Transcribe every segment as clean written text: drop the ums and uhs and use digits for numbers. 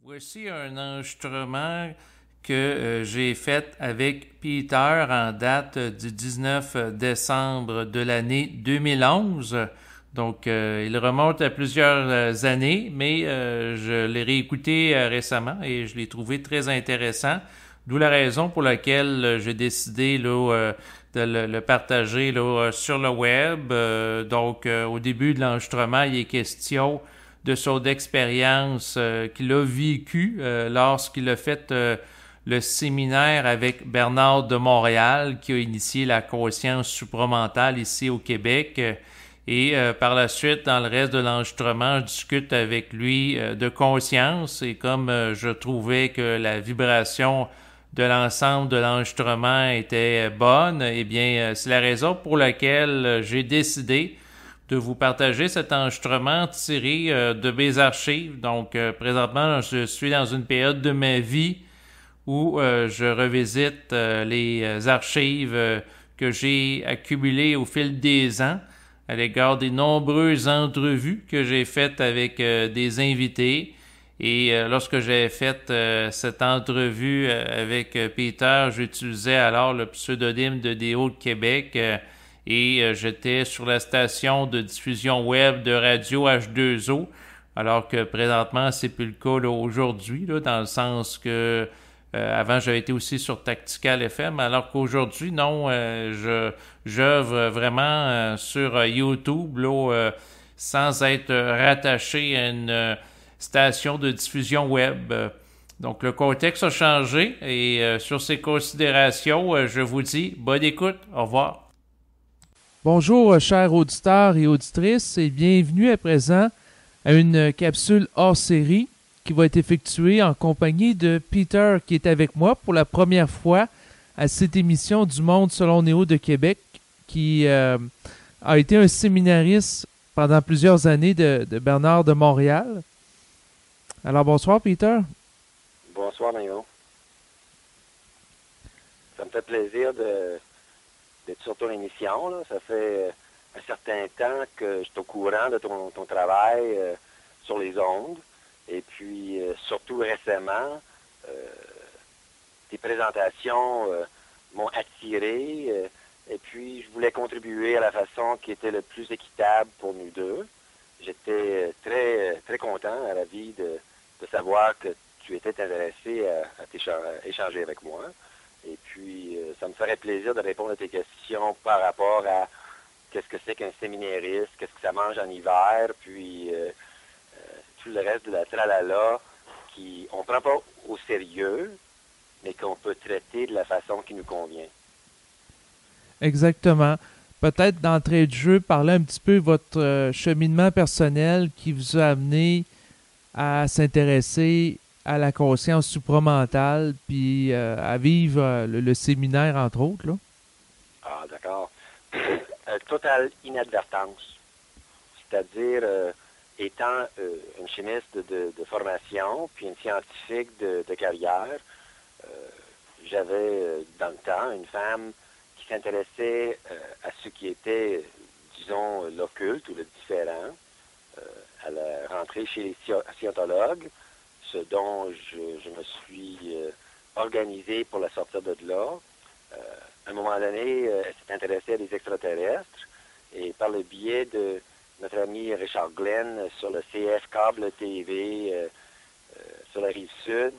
Voici un enregistrement que j'ai fait avec Peter en date du 19 décembre de l'année 2011. Donc, il remonte à plusieurs années, mais je l'ai réécouté récemment et je l'ai trouvé très intéressant. D'où la raison pour laquelle j'ai décidé de le partager sur le web. Au début de l'enregistrement, il est question de son expérience qu'il a vécue lorsqu'il a fait le séminaire avec Bernard de Montréal qui a initié la conscience supramentale ici au Québec. Par la suite, dans le reste de l'enregistrement, je discute avec lui de conscience et comme je trouvais que la vibration de l'ensemble de l'enregistrement était bonne, eh bien, c'est la raison pour laquelle j'ai décidé de vous partager cet enregistrement tiré de mes archives. Donc, présentement, je suis dans une période de ma vie où je revisite les archives que j'ai accumulées au fil des ans à l'égard des nombreuses entrevues que j'ai faites avec des invités. Lorsque j'ai fait cette entrevue avec Peter, j'utilisais alors le pseudonyme de Déo de Québec j'étais sur la station de diffusion web de radio H2O, alors que présentement, c'est plus le cas aujourd'hui, dans le sens que avant, j'avais été aussi sur Tactical FM, alors qu'aujourd'hui, non, j'œuvre vraiment sur YouTube, sans être rattaché à une station de diffusion web. Donc, le contexte a changé et sur ces considérations, je vous dis bonne écoute. Au revoir. Bonjour, chers auditeurs et auditrices, et bienvenue à présent à une capsule hors série qui va être effectuée en compagnie de Peter, qui est avec moi pour la première fois à cette émission du Monde selon Néo de Québec, qui a été un séminariste pendant plusieurs années de Bernard de Montréal. Alors, bonsoir, Peter. Bonsoir, Néo. Ça me fait plaisir d'être sur ton émission. Là. Ça fait un certain temps que je suis au courant de ton travail sur les ondes. Et puis, surtout récemment, tes présentations m'ont attiré. Et puis, je voulais contribuer à la façon qui était le plus équitable pour nous deux. J'étais très content, ravi de savoir que tu étais intéressé à échanger avec moi. Et puis, ça me ferait plaisir de répondre à tes questions par rapport à qu'est-ce que c'est qu'un séminariste, qu'est-ce que ça mange en hiver, puis tout le reste de la tralala qu'on ne prend pas au sérieux, mais qu'on peut traiter de la façon qui nous convient. Exactement. Peut-être d'entrée de jeu, parler un petit peu de votre cheminement personnel qui vous a amené à s'intéresser à la conscience supramentale, puis à vivre le séminaire, entre autres, là. Ah, d'accord. Totale inadvertance. C'est-à-dire, étant une chimiste de formation, puis une scientifique de carrière, j'avais dans le temps une femme qui s'intéressait à ce qui était, disons, l'occulte ou le différent. Elle est rentrée chez les scientologues, ce dont je me suis organisé pour la sortir de là. À un moment donné, elle s'est intéressée à des extraterrestres et par le biais de notre ami Richard Glenn sur le CF Câble TV sur la rive sud,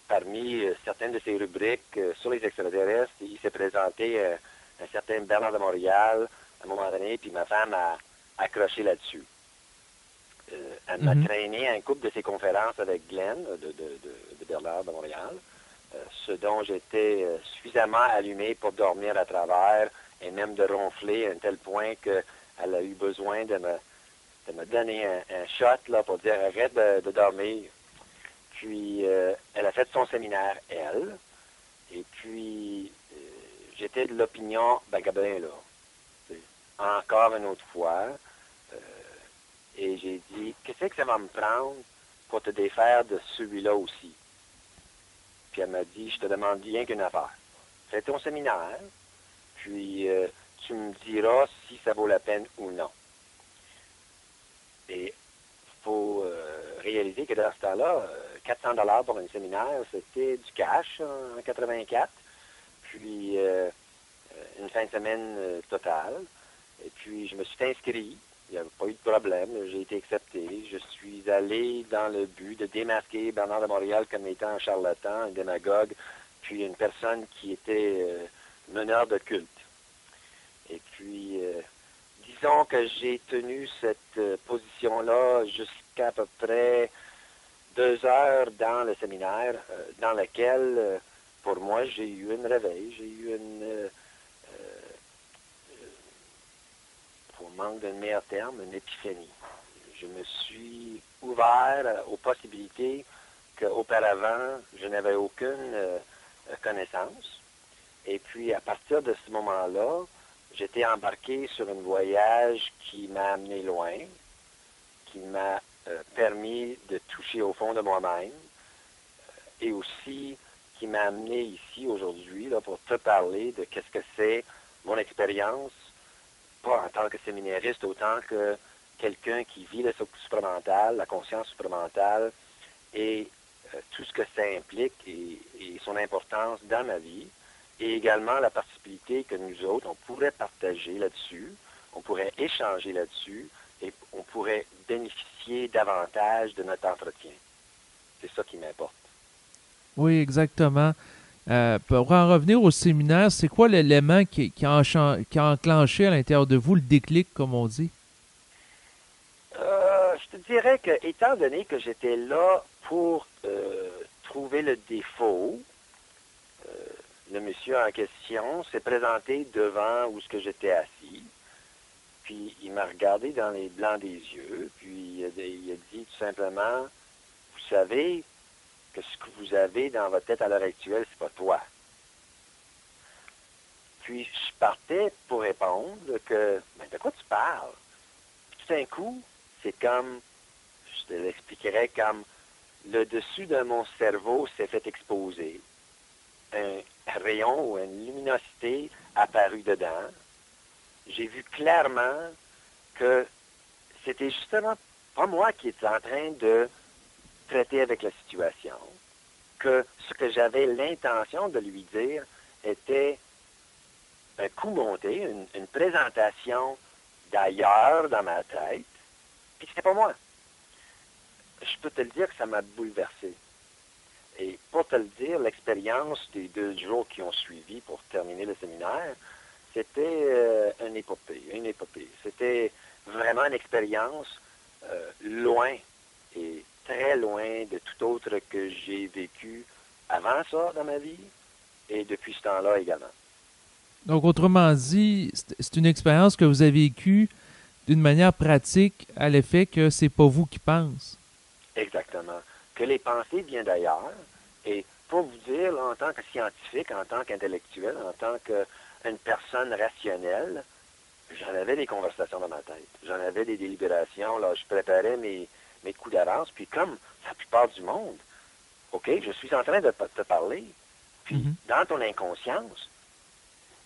parmi certaines de ses rubriques sur les extraterrestres, il s'est présenté un certain Bernard de Montréal à un moment donné, puis ma femme a accroché là-dessus. Elle m'a traîné à un couple de ses conférences avec Glenn, de Bernard de Montréal, ce dont j'étais suffisamment allumé pour dormir à travers et même de ronfler à un tel point qu'elle a eu besoin de me donner un shot là, pour dire arrête de dormir. Puis elle a fait son séminaire, elle, et puis j'étais de l'opinion, ben Gabin là, encore une autre fois, et j'ai dit, qu'est-ce que ça va me prendre pour te défaire de celui-là aussi? Puis elle m'a dit, je te demande rien qu'une affaire. Fais ton séminaire, puis tu me diras si ça vaut la peine ou non. Et il faut réalisé que dans ce temps-là, 400 $ pour un séminaire, c'était du cash en 84. Puis, une fin de semaine totale. Et puis, je me suis inscrit. Il n'y avait pas eu de problème. J'ai été accepté. Je suis allé dans le but de démasquer Bernard de Montréal comme étant un charlatan, un démagogue, puis une personne qui était meneur de culte. Et puis, disons que j'ai tenu cette position-là jusqu'à peu près 2 heures dans le séminaire, dans lequel, pour moi, j'ai eu une réveil, j'ai eu pour manque d'un meilleur terme, une épiphanie. Je me suis ouvert aux possibilités qu'auparavant, je n'avais aucune connaissance. Et puis, à partir de ce moment-là, j'étais embarqué sur un voyage qui m'a amené loin, qui m'a permis de toucher au fond de moi-même, et aussi qui m'a amené ici aujourd'hui là, pour te parler de qu'est-ce que c'est mon expérience, pas en tant que séminariste, autant que quelqu'un qui vit le supramental, la conscience supramentale, et tout ce que ça implique et son importance dans ma vie, et également la possibilité que nous autres, on pourrait partager là-dessus, on pourrait échanger là-dessus, et on pourrait bénéficier davantage de notre entretien. C'est ça qui m'importe. Oui, exactement. Pour en revenir au séminaire, c'est quoi l'élément qui a enclenché à l'intérieur de vous le déclic, comme on dit? Je te dirais que, étant donné que j'étais là pour trouver le défaut, le monsieur en question s'est présenté devant où ce que j'étais assis, puis il m'a regardé dans les blancs des yeux, puis il a dit tout simplement, vous savez que ce que vous avez dans votre tête à l'heure actuelle, c'est pas toi. Puis je partais pour répondre que, mais de quoi tu parles? Puis tout d'un coup, c'est comme, je te l'expliquerais comme, le dessus de mon cerveau s'est fait exposer. Un rayon ou une luminosité apparut dedans. J'ai vu clairement que c'était justement pas moi qui étais en train de traiter avec la situation, que ce que j'avais l'intention de lui dire était un coup monté, une présentation d'ailleurs dans ma tête, puis c'était pas moi. Je peux te le dire que ça m'a bouleversé. Et pour te le dire, l'expérience des 2 jours qui ont suivi pour terminer le séminaire, c'était une épopée. C'était vraiment une expérience loin et très loin de tout autre que j'ai vécu avant ça dans ma vie et depuis ce temps-là également. Donc, autrement dit, c'est une expérience que vous avez vécue d'une manière pratique à l'effet que c'est pas vous qui pense. Exactement. Que les pensées viennent d'ailleurs. Et pour vous dire, là, en tant que scientifique, en tant qu'intellectuel, en tant qu'une personne rationnelle, j'en avais des conversations dans ma tête. J'en avais des délibérations. Là, je préparais mes coups d'avance. Puis comme la plupart du monde, OK, je suis en train de te parler. Puis dans ton inconscience,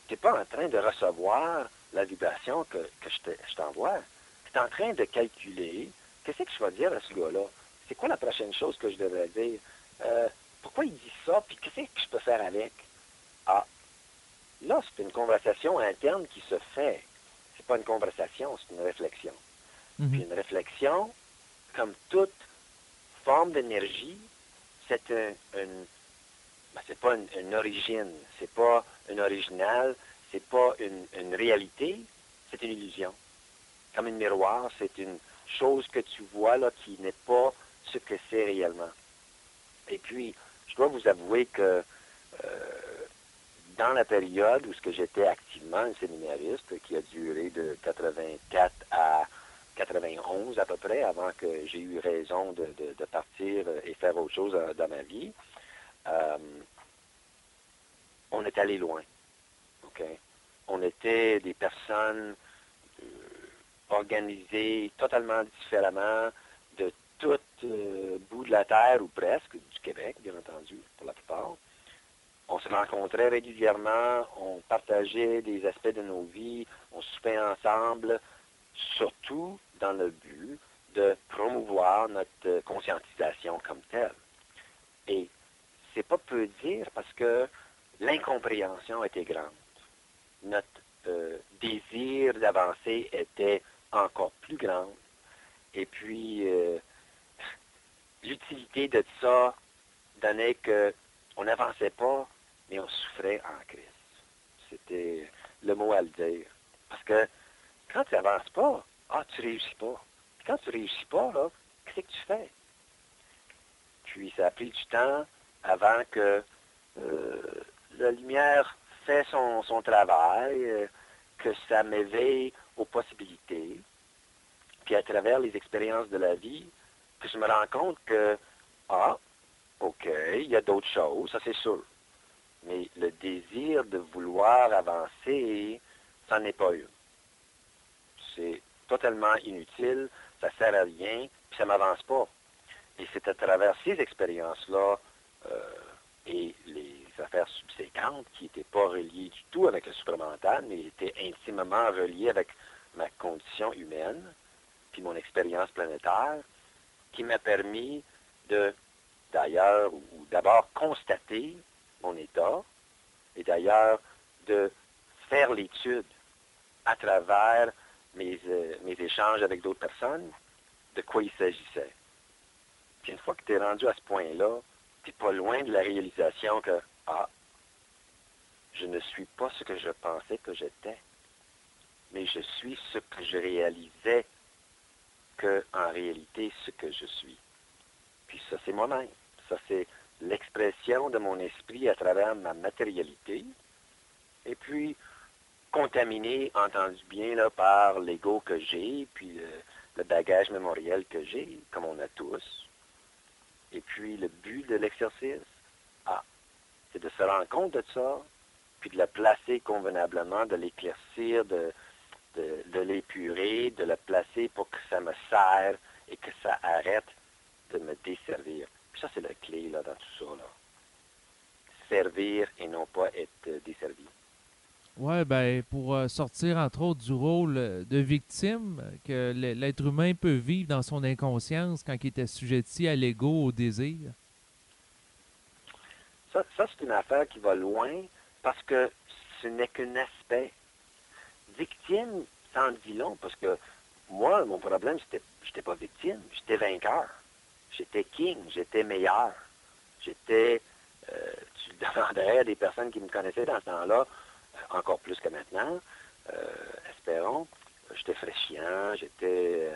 tu n'es pas en train de recevoir la vibration que je t'envoie. Tu es en train de calculer qu'est-ce que je vais dire à ce gars-là. C'est quoi la prochaine chose que je devrais dire? Pourquoi il dit ça? Puis qu'est-ce que je peux faire avec? Ah, là, c'est une conversation interne qui se fait. C'est pas une conversation, c'est une réflexion. Puis une réflexion, comme toute forme d'énergie, c'est c'est pas une origine, c'est pas une originale, c'est pas une réalité, c'est une illusion. Comme un miroir, c'est une chose que tu vois là qui n'est pas ce que c'est réellement. Et puis, je dois vous avouer que dans la période où j'étais activement un séminariste, qui a duré de 84 à 91 à peu près, avant que j'ai eu raison de partir et faire autre chose dans ma vie, on est allé loin. Okay? On était des personnes organisées totalement différemment de tout bout de la terre, ou presque, du Québec, bien entendu, pour la plupart. On se rencontrait régulièrement, on partageait des aspects de nos vies, on soupait ensemble, surtout dans le but de promouvoir notre conscientisation comme telle. Et c'est pas peu dire parce que l'incompréhension était grande. Notre désir d'avancer était encore plus grand. Et puis, l'utilité de ça donnait qu'on n'avançait pas, mais on souffrait en Christ. C'était le mot à le dire. Parce que quand tu n'avances pas, tu réussis pas. Puis quand tu réussis pas, là, qu'est-ce que tu fais? Puis ça a pris du temps avant que la lumière fait son travail, que ça m'éveille aux possibilités. Puis à travers les expériences de la vie, que je me rends compte que, OK, il y a d'autres choses, ça c'est sûr. Mais le désir de vouloir avancer, ça n'est pas une. C'est totalement inutile, ça ne sert à rien, puis ça ne m'avance pas. Et c'est à travers ces expériences-là et les affaires subséquentes qui n'étaient pas reliées du tout avec le supramental, mais étaient intimement reliées avec ma condition humaine, puis mon expérience planétaire, qui m'a permis d'ailleurs, ou d'abord constater mon état, et d'ailleurs de faire l'étude à travers mes échanges avec d'autres personnes, de quoi il s'agissait. Puis une fois que tu es rendu à ce point-là, tu n'es pas loin de la réalisation que, je ne suis pas ce que je pensais que j'étais, mais je suis ce que je réalisais qu'en réalité, ce que je suis. Puis ça, c'est moi-même. Ça, c'est l'expression de mon esprit à travers ma matérialité. Et puis, contaminé, entendu bien, là, par l'ego que j'ai, puis le bagage mémoriel que j'ai, comme on a tous. Et puis, le but de l'exercice, c'est de se rendre compte de ça, puis de le placer convenablement, de l'éclaircir, de l'épurer, de le placer pour que ça me serve et que ça arrête de me desservir. Puis ça, c'est la clé là, dans tout ça. Là. Servir et non pas être desservi. Ouais, ben, pour sortir entre autres du rôle de victime que l'être humain peut vivre dans son inconscience quand il est assujetti à l'ego, au désir. Ça c'est une affaire qui va loin parce que ce n'est qu'un aspect. Victime, ça en dit long parce que moi, mon problème, j'étais pas victime, j'étais vainqueur. J'étais king, j'étais meilleur. J'étais, tu le demanderais à des personnes qui me connaissaient dans ce temps-là, encore plus que maintenant, espérons, j'étais fraîchiant, j'étais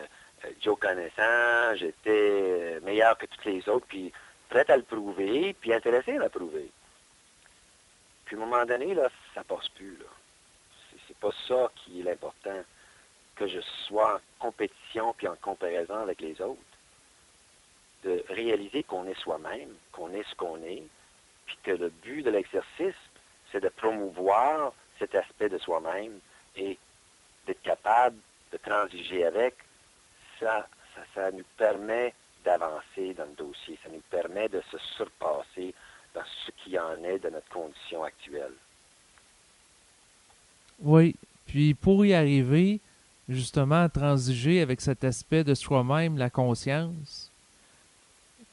Joe connaissant, j'étais meilleur que tous les autres, puis prêt à le prouver, puis intéressé à le prouver. Puis à un moment donné, là, ça passe plus, là. C'est pas ça qui est l'important, que je sois en compétition puis en comparaison avec les autres. De réaliser qu'on est soi-même, qu'on est ce qu'on est, puis que le but de l'exercice, c'est de promouvoir cet aspect de soi-même et d'être capable de transiger avec. Ça nous permet d'avancer dans le dossier, ça nous permet de se surpasser dans ce qui en est de notre condition actuelle. Oui, puis pour y arriver, justement, à transiger avec cet aspect de soi-même, la conscience.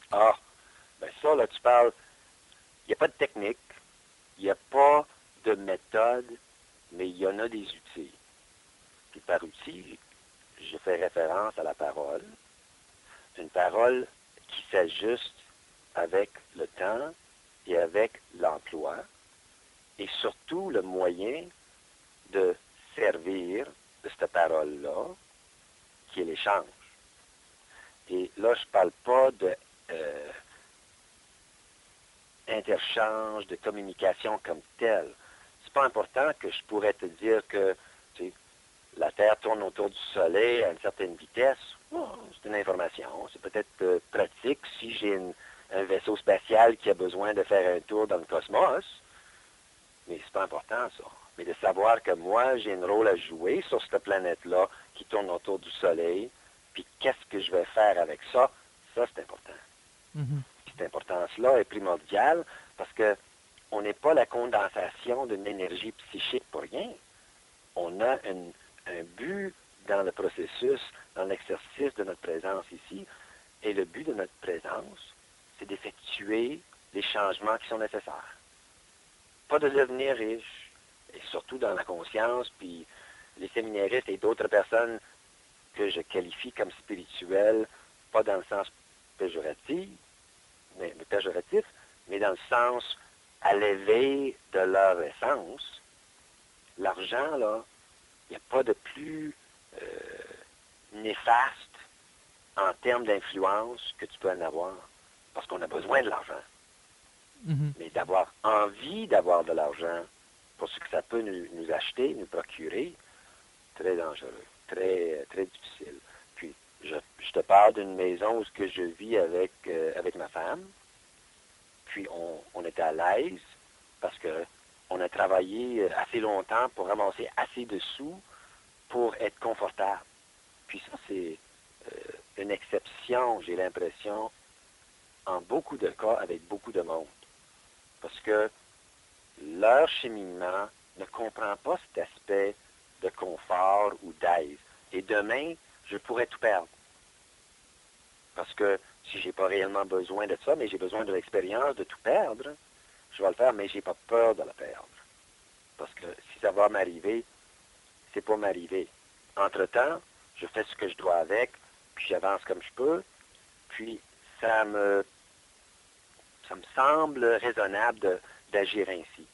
Ben ça, là, tu parles, il n'y a pas de technique, il n'y a pas de méthode, mais il y en a des outils. Puis par outil, je fais référence à la parole. Une parole qui s'ajuste avec le temps et avec l'emploi, et surtout le moyen de servir de cette parole-là, qui est l'échange. Et là, je ne parle pas de interchange, de communication comme telle. C'est pas important que je pourrais te dire que la Terre tourne autour du Soleil à une certaine vitesse. C'est une information. C'est peut-être pratique si j'ai un vaisseau spatial qui a besoin de faire un tour dans le cosmos. Mais c'est pas important, ça. Mais de savoir que moi, j'ai un rôle à jouer sur cette planète-là qui tourne autour du Soleil, puis qu'est-ce que je vais faire avec ça, ça, c'est important. Mm-hmm. Cette importance-là est primordiale parce que on n'est pas la condensation d'une énergie psychique pour rien. On a un but dans le processus, dans l'exercice de notre présence ici. Et le but de notre présence, c'est d'effectuer les changements qui sont nécessaires. Pas de devenir riche, et surtout dans la conscience, puis les séminaristes et d'autres personnes que je qualifie comme spirituelles, pas dans le sens péjoratif, mais dans le sens à l'éveil de leur essence. L'argent, là, il n'y a pas de plus néfaste en termes d'influence que tu peux en avoir, parce qu'on a besoin de l'argent. Mais d'avoir envie d'avoir de l'argent pour ce que ça peut nous acheter, nous procurer, très dangereux, très, très difficile. Puis, je te parle d'une maison où que je vis avec ma femme, puis on était à l'aise parce qu'on a travaillé assez longtemps pour ramasser assez de sous pour être confortable. Puis ça, c'est une exception, j'ai l'impression, en beaucoup de cas avec beaucoup de monde. Parce que leur cheminement ne comprend pas cet aspect de confort ou d'aise. Et demain, je pourrais tout perdre. Parce que si je n'ai pas réellement besoin de ça, mais j'ai besoin de l'expérience de tout perdre, je vais le faire, mais je n'ai pas peur de le perdre. Parce que si ça va m'arriver, c'est pas m'arriver. Entre-temps, je fais ce que je dois avec, puis j'avance comme je peux, puis ça me semble raisonnable d'agir ainsi.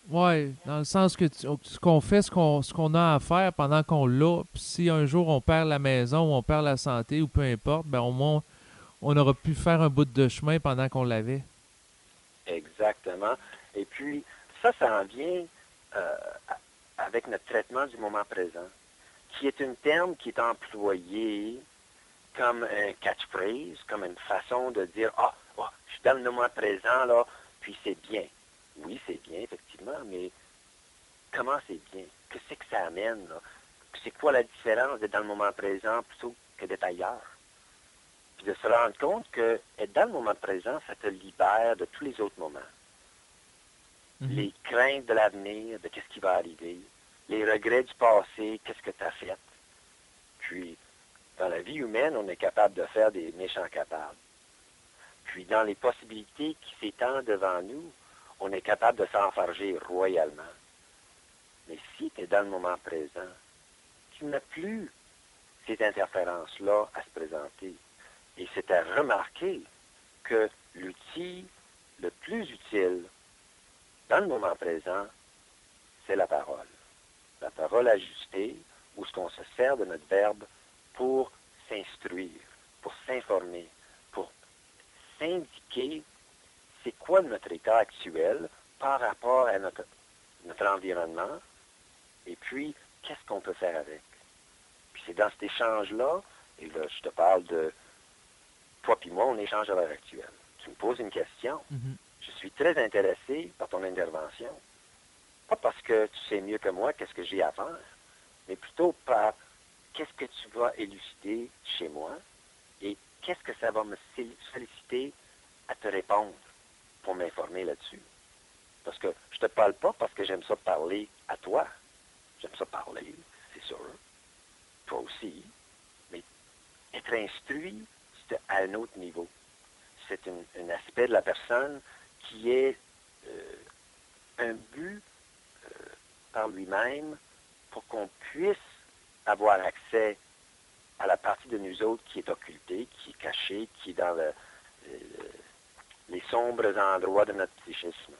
Oui, dans le sens que ce qu'on fait, ce qu'on a à faire pendant qu'on l'a, puis si un jour on perd la maison, ou on perd la santé, ou peu importe, ben au moins on aura pu faire un bout de chemin pendant qu'on l'avait. Exactement. Et puis, ça en vient avec notre traitement du moment présent, qui est un terme qui est employé comme un catchphrase, comme une façon de dire « Ah, oh, je suis dans le moment présent, là, puis c'est bien. » Oui, c'est bien, effectivement, mais comment c'est bien? Que c'est que ça amène, là? C'est quoi la différence d'être dans le moment présent plutôt que d'être ailleurs? Puis de se rendre compte que être dans le moment présent, ça te libère de tous les autres moments. Les craintes de l'avenir, de qu'est-ce qui va arriver, les regrets du passé, qu'est-ce que tu as fait. Puis, dans la vie humaine, on est capable de faire des méchants capables. Puis, dans les possibilités qui s'étendent devant nous, on est capable de s'enfarger royalement. Mais si tu es dans le moment présent, tu n'as plus ces interférences-là à se présenter. Et c'est à remarquer que l'outil le plus utile dans le moment présent, c'est la parole. La parole ajustée, où ce qu'on se sert de notre verbe pour s'instruire, pour s'informer, pour s'indiquer c'est quoi notre état actuel par rapport à notre environnement, et puis qu'est-ce qu'on peut faire avec. Puis c'est dans cet échange-là, et là je te parle de toi puis moi, on échange à l'heure actuelle. Tu me poses une question. Je suis très intéressé par ton intervention. Pas parce que tu sais mieux que moi qu'est-ce que j'ai à faire, mais plutôt par qu'est-ce que tu vas élucider chez moi et qu'est-ce que ça va me solliciter à te répondre pour m'informer là-dessus. Parce que je te parle pas parce que j'aime ça parler à toi. J'aime ça parler, c'est sûr. Toi aussi. Mais être instruit, c'est à un autre niveau. C'est un aspect de la personne qui est un but par lui-même pour qu'on puisse avoir accès à la partie de nous autres qui est occultée, qui est cachée, qui est dans les sombres endroits de notre psychisme.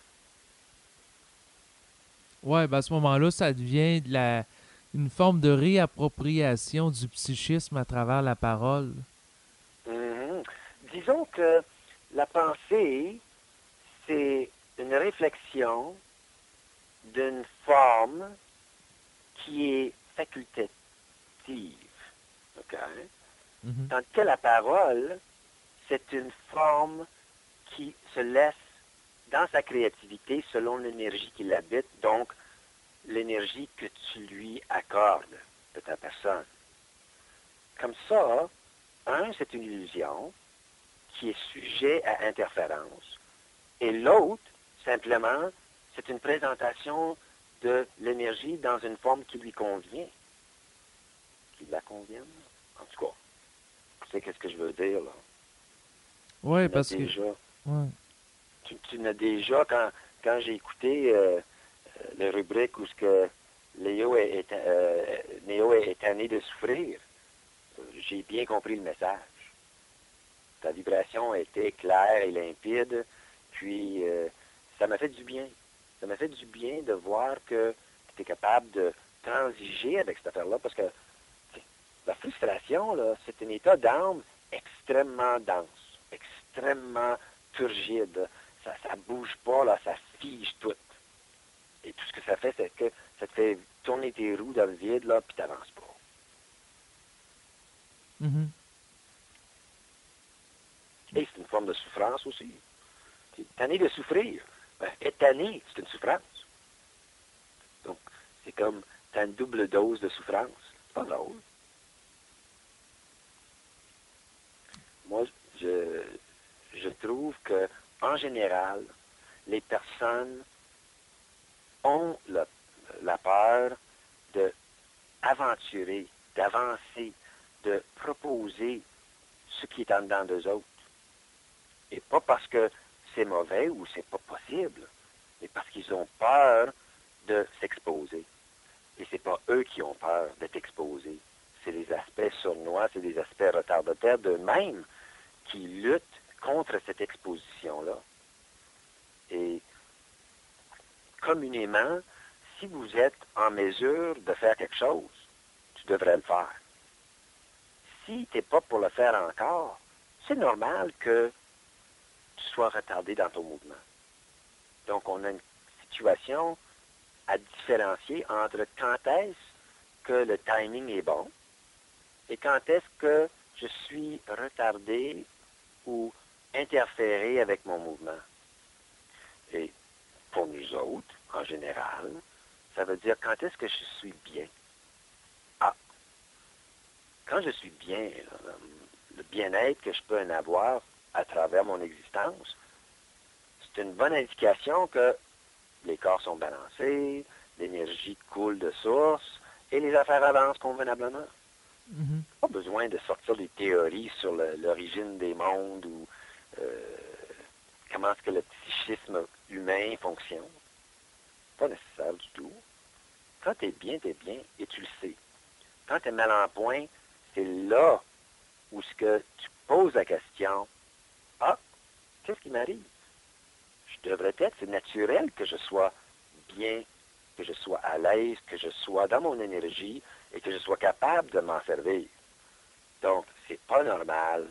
Oui, ben à ce moment-là, ça devient une forme de réappropriation du psychisme à travers la parole. Disons que la pensée, c'est une réflexion d'une forme qui est facultative. OK? Tandis que la parole, c'est une forme qui se laisse dans sa créativité selon l'énergie qui l'habite, donc l'énergie que tu lui accordes de ta personne. Comme ça, c'est une illusion qui est sujet à interférence, et l'autre, simplement, c'est une présentation de l'énergie dans une forme qui lui convient, qui la convienne. En tout cas, tu sais qu'est-ce que je veux dire, là. Oui, Tu n'as parce que... déjà, Ouais. tu n'as déjà, quand j'ai écouté le rubrique où ce que Néo est tanné de souffrir, j'ai bien compris le message. Ta vibration était claire et limpide, puis ça m'a fait du bien. Ça m'a fait du bien de voir que tu es capable de transiger avec cette affaire-là, parce que la frustration, là, c'est un état d'âme extrêmement dense, extrêmement turgide. Ça ne bouge pas, là, ça fige tout. Et tout ce que ça fait, c'est que ça te fait tourner tes roues dans le vide, là, puis tu n'avances pas. Mhm. Et c'est une forme de souffrance aussi. Tu es tanné de souffrir. Ben, être tanné, c'est une souffrance. Donc, c'est comme, tu as une double dose de souffrance. C'est pas drôle. Moi, je trouve que, en général, les personnes ont la peur de aventurer, d'avancer, de proposer ce qui est en dedans d'eux autres. Et pas parce que c'est mauvais ou c'est pas possible, mais parce qu'ils ont peur de s'exposer. Et c'est pas eux qui ont peur d'être exposés. C'est les aspects sournois, c'est des aspects retardataires d'eux-mêmes qui luttent contre cette exposition-là. Et communément, si vous êtes en mesure de faire quelque chose, tu devrais le faire. Si tu n'es pas pour le faire encore, c'est normal que tu sois retardé dans ton mouvement. Donc, on a une situation à différencier entre quand est-ce que le timing est bon et quand est-ce que je suis retardé ou interféré avec mon mouvement. Et pour nous autres, en général, ça veut dire quand est-ce que je suis bien. Ah, quand je suis bien, le bien-être que je peux en avoir à travers mon existence, c'est une bonne indication que les corps sont balancés, l'énergie coule de source et les affaires avancent convenablement. Mhm. Pas besoin de sortir des théories sur l'origine des mondes ou comment est-ce que le psychisme humain fonctionne. Pas nécessaire du tout. Quand tu es bien et tu le sais. Quand tu es mal en point, c'est là où ce que tu poses la question, ah, qu'est-ce qui m'arrive? Je devrais être, c'est naturel que je sois bien, que je sois à l'aise, que je sois dans mon énergie et que je sois capable de m'en servir. Donc, c'est pas normal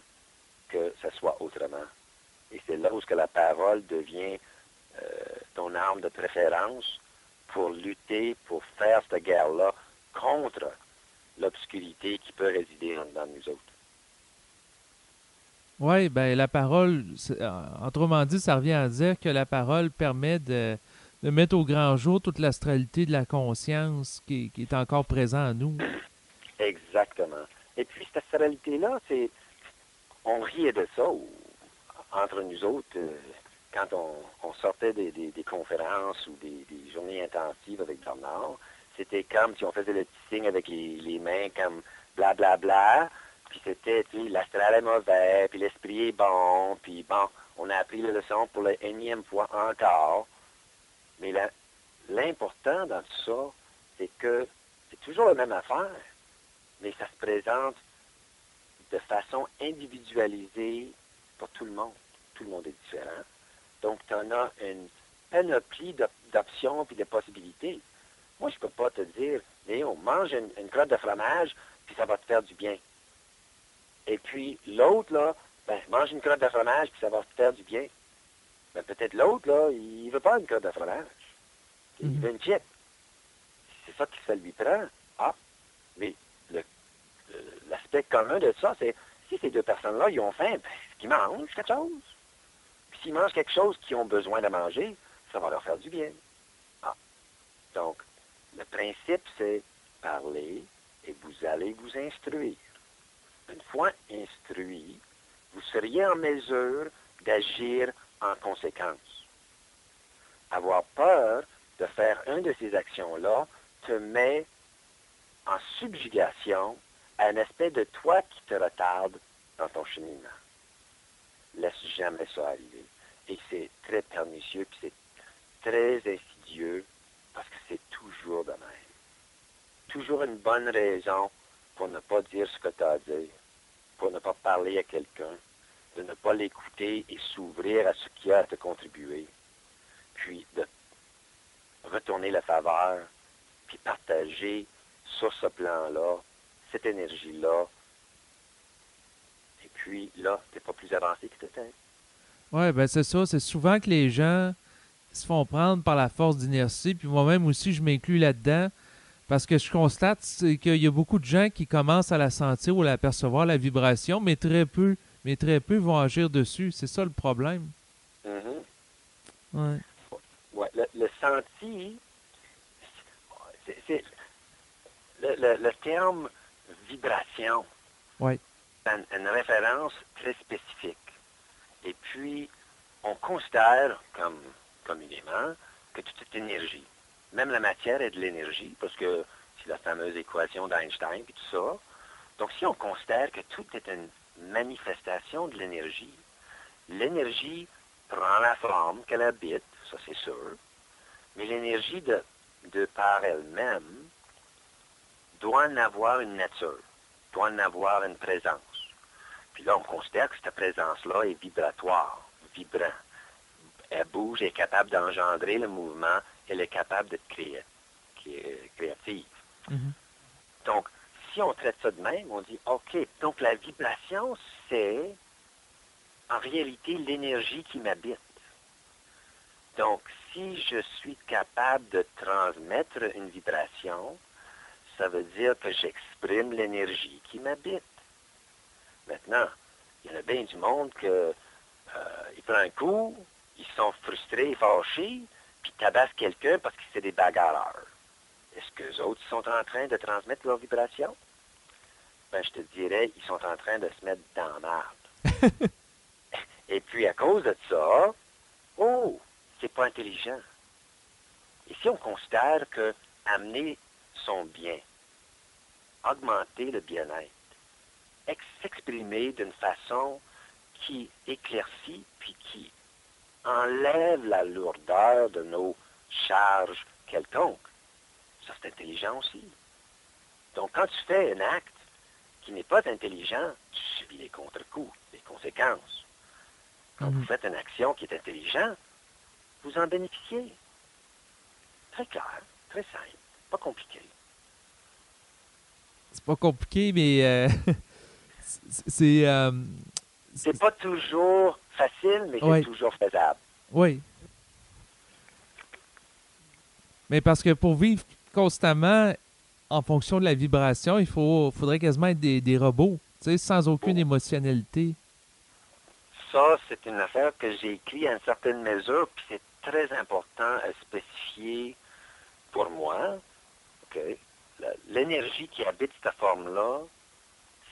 que ça soit autrement. Et c'est là où que la parole devient ton arme de préférence pour lutter, pour faire cette guerre-là contre l'obscurité qui peut résider dans nous autres. Oui, ben la parole, autrement dit, ça revient à dire que la parole permet de mettre au grand jour toute l'astralité de la conscience qui est encore présente en nous. Exactement. Et puis, cette astralité-là, on riait de ça entre nous autres quand on sortait des conférences ou des journées intensives avec Bernard. C'était comme si on faisait le petit signe avec les mains comme blablabla. Bla, bla, puis c'était, tu sais, l'astral est mauvais, puis l'esprit est bon, puis bon, on a appris la leçon pour la énième fois encore. Mais l'important dans tout ça, c'est que c'est toujours la même affaire, mais ça se présente de façon individualisée pour tout le monde. Tout le monde est différent. Donc, tu en as une panoplie d'options et de possibilités. Moi, je ne peux pas te dire, Léo, mange une crotte de fromage, puis ça va te faire du bien. Et puis, l'autre, là, ben, mange une crotte de fromage, puis ça va te faire du bien. Ben, peut-être l'autre, là, il ne veut pas une crotte de fromage. Il veut une chip. C'est ça qui ça lui prend. Ah, mais l'aspect commun de ça, c'est si ces deux personnes-là, ils ont faim, ben, qu'ils mangent quelque chose. Puis s'ils mangent quelque chose qu'ils ont besoin de manger, ça va leur faire du bien. Ah. Donc, le principe, c'est parler et vous allez vous instruire. Une fois instruit, vous seriez en mesure d'agir en conséquence. Avoir peur, de faire une de ces actions-là te met en subjugation à un aspect de toi qui te retarde dans ton cheminement. Laisse jamais ça arriver. Et c'est très pernicieux, puis c'est très insidieux, parce que c'est toujours de même. Toujours une bonne raison pour ne pas dire ce que tu as à dire, pour ne pas parler à quelqu'un, de ne pas l'écouter et s'ouvrir à ce qu'il a à te contribuer, puis de retourner la faveur, puis partager sur ce plan-là, cette énergie-là, et puis là, tu n'es pas plus avancé que tu étais. Oui, ben c'est ça. C'est souvent que les gens se font prendre par la force d'inertie, puis moi-même aussi, je m'inclus là-dedans, parce que je constate qu'il y a beaucoup de gens qui commencent à la sentir ou à la percevoir, la vibration, mais très peu vont agir dessus. C'est ça le problème. Mhm. Ouais. Ouais, le senti, c'est le terme vibration, Ouais. c'est une référence très spécifique. Et puis, on considère comme communément que toute cette énergie, même la matière est de l'énergie, parce que c'est la fameuse équation d'Einstein et tout ça. Donc, si on considère que tout est une manifestation de l'énergie prend la forme qu'elle habite, ça c'est sûr, mais l'énergie de par elle-même doit en avoir une nature, doit en avoir une présence. Puis là, on considère que cette présence-là est vibratoire, vibrant. Elle bouge, elle est capable d'engendrer le mouvement, elle est capable d'être créative. Mhm. Donc, si on traite ça de même, on dit, OK, donc la vibration, c'est en réalité l'énergie qui m'habite. Donc, si je suis capable de transmettre une vibration, ça veut dire que j'exprime l'énergie qui m'habite. Maintenant, il y en a bien du monde que il prend un coup, ils sont frustrés, fâchés, puis tabassent quelqu'un parce que c'est des bagarreurs. Est-ce qu'eux autres sont en train de transmettre leur vibration? Ben, je te dirais, ils sont en train de se mettre dans la merde. Et puis, à cause de ça, oh, c'est pas intelligent. Et si on considère que amener son bien, augmenter le bien-être, s'exprimer d'une façon qui éclaircit puis qui enlève la lourdeur de nos charges quelconques, ça c'est intelligent aussi. Donc quand tu fais un acte qui n'est pas intelligent, tu subis les contre-coups, les conséquences. Quand vous faites une action qui est intelligente, vous en bénéficiez. Très clair, très simple, pas compliqué. C'est pas compliqué, mais c'est... C'est pas toujours facile, mais c'est ouais, toujours faisable. oui. Mais parce que pour vivre constamment en fonction de la vibration, faudrait quasiment être des robots, tu sais, sans aucune Oh. émotionnalité. Ça, c'est une affaire que j'ai écrite à une certaine mesure, puis c'est très important à spécifier pour moi. OK? L'énergie qui habite cette forme-là,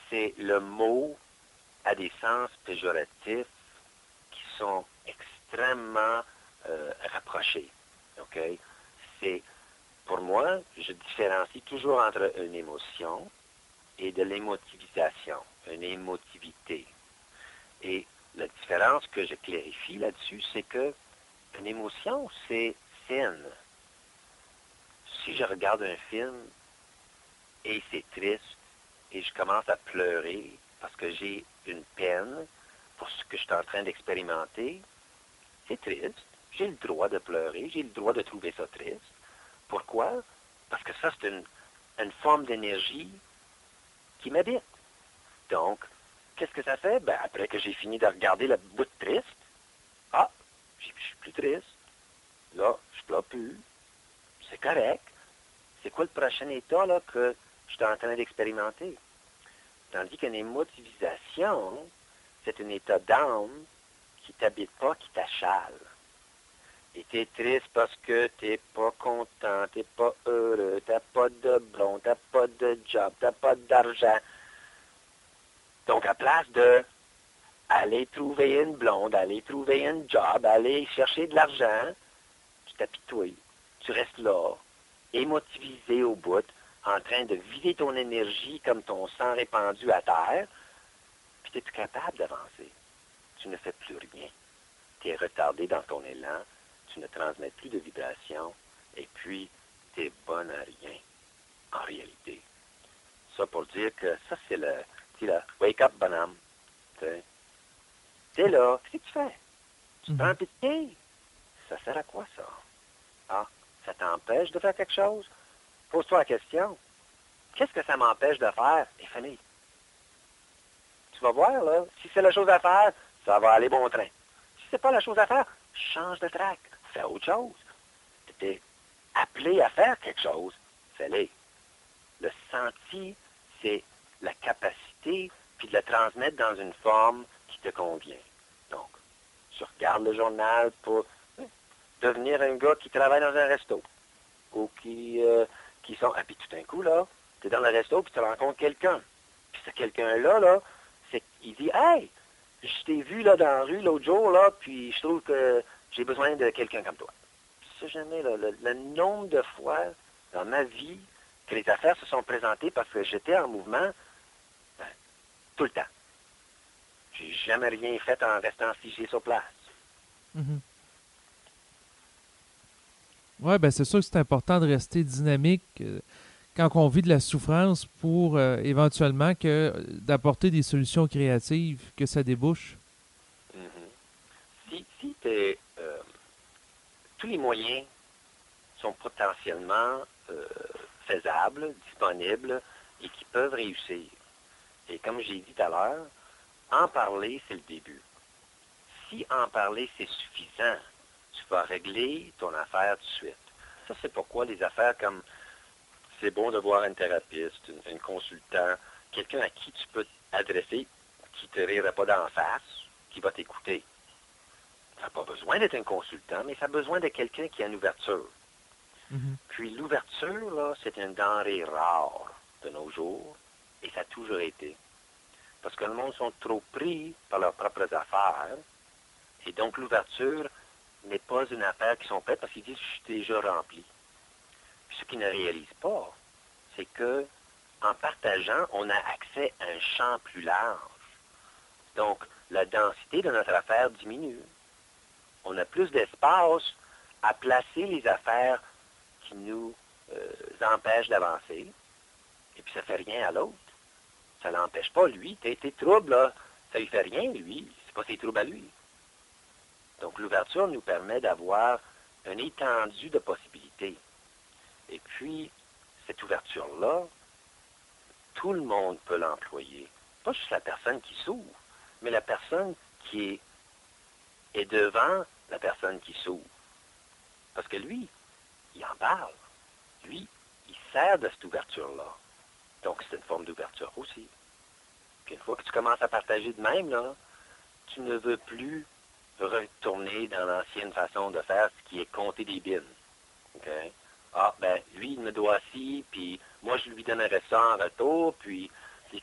c'est le mot à des sens péjoratifs qui sont extrêmement rapprochés. OK? C'est, pour moi, je différencie toujours entre une émotion et de l'émotivisation, une émotivité. Et la différence que je clarifie là-dessus, c'est que une émotion, c'est saine. Si je regarde un film et c'est triste et je commence à pleurer parce que j'ai une peine pour ce que je suis en train d'expérimenter, c'est triste. J'ai le droit de pleurer, j'ai le droit de trouver ça triste. Pourquoi? Parce que ça, c'est une forme d'énergie qui m'habite. Donc, qu'est-ce que ça fait? Ben, après que j'ai fini de regarder le bout de triste, ah, je suis plus triste. Là, je pleure plus. C'est correct. C'est quoi le prochain état là, que je suis en train d'expérimenter? Tandis qu'une émotivisation, c'est un état d'âme qui ne t'habite pas, qui t'achale. Et tu es triste parce que tu n'es pas content, tu n'es pas heureux, tu n'as pas de blond, tu n'as pas de job, tu n'as pas d'argent. Donc, à place de aller trouver une blonde, aller trouver un job, aller chercher de l'argent, tu t'apitoies, tu tu restes là, émotivisé au bout, en train de vider ton énergie comme ton sang répandu à terre, puis tu es plus capable d'avancer. Tu ne fais plus rien. Tu es retardé dans ton élan, tu ne transmets plus de vibrations, et puis tu es bonne à rien, en réalité. Ça pour dire que ça, c'est le, tu sais, là, wake up, bonhomme. Tu es là, qu'est-ce que tu fais? Tu prends un pied. Ça sert à quoi, ça? Ah, ça t'empêche de faire quelque chose? Pose-toi la question. Qu'est-ce que ça m'empêche de faire? Et famille. Tu vas voir, là. Si c'est la chose à faire, ça va aller bon train. Si c'est pas la chose à faire, change de track. Fais autre chose. Tu es appelé à faire quelque chose. Fais-le. Le senti, c'est la capacité, puis de le transmettre dans une forme qui te convient. Donc, tu regardes le journal pour devenir un gars qui travaille dans un resto. Ou qui sont... Ah, puis tout d'un coup, là, tu es dans le resto, puis tu rencontres quelqu'un. Puis ce quelqu'un-là, là, il dit, « Hey, je t'ai vu là, dans la rue l'autre jour, là, puis je trouve que j'ai besoin de quelqu'un comme toi. » Tu sais jamais le nombre de fois dans ma vie que les affaires se sont présentées parce que j'étais en mouvement, ben, tout le temps. J'ai jamais rien fait en restant figé sur place. Oui, ben c'est sûr que c'est important de rester dynamique quand on vit de la souffrance pour éventuellement d'apporter des solutions créatives, que ça débouche. Si tous les moyens sont potentiellement faisables, disponibles et qui peuvent réussir. Et comme j'ai dit tout à l'heure, en parler, c'est le début. Si en parler, c'est suffisant, tu vas régler ton affaire tout de suite. Ça, c'est pourquoi les affaires comme c'est bon de voir un thérapeute, un consultant, quelqu'un à qui tu peux t'adresser, qui ne te rira pas d'en face, qui va t'écouter. Ça n'a pas besoin d'être un consultant, mais ça a besoin de quelqu'un qui a une ouverture. Puis l'ouverture, là, c'est une denrée rare de nos jours, et ça a toujours été. Parce que le monde sont trop pris par leurs propres affaires, et donc l'ouverture n'est pas une affaire qui sont prêtes parce qu'ils disent « je suis déjà rempli ». Puis ce qu'ils ne réalisent pas, c'est que en partageant, on a accès à un champ plus large. Donc, la densité de notre affaire diminue. On a plus d'espace à placer les affaires qui nous empêchent d'avancer. Et puis, ça ne fait rien à l'autre. Ça ne l'empêche pas, lui. Tes troubles, là, ça ne lui fait rien, lui. C'est pas ses troubles à lui. Donc, l'ouverture nous permet d'avoir une étendue de possibilités. Et puis, cette ouverture-là, tout le monde peut l'employer. Pas juste la personne qui s'ouvre, mais la personne qui est devant la personne qui s'ouvre. Parce que lui, il en parle. Lui, il sert de cette ouverture-là. Donc, c'est une forme d'ouverture aussi. Puis une fois que tu commences à partager de même, là, tu ne veux plus retourner dans l'ancienne façon de faire, ce qui est compter des bines. OK? Ah, ben, lui, il me doit ci, puis moi, je lui donnerai ça en retour, puis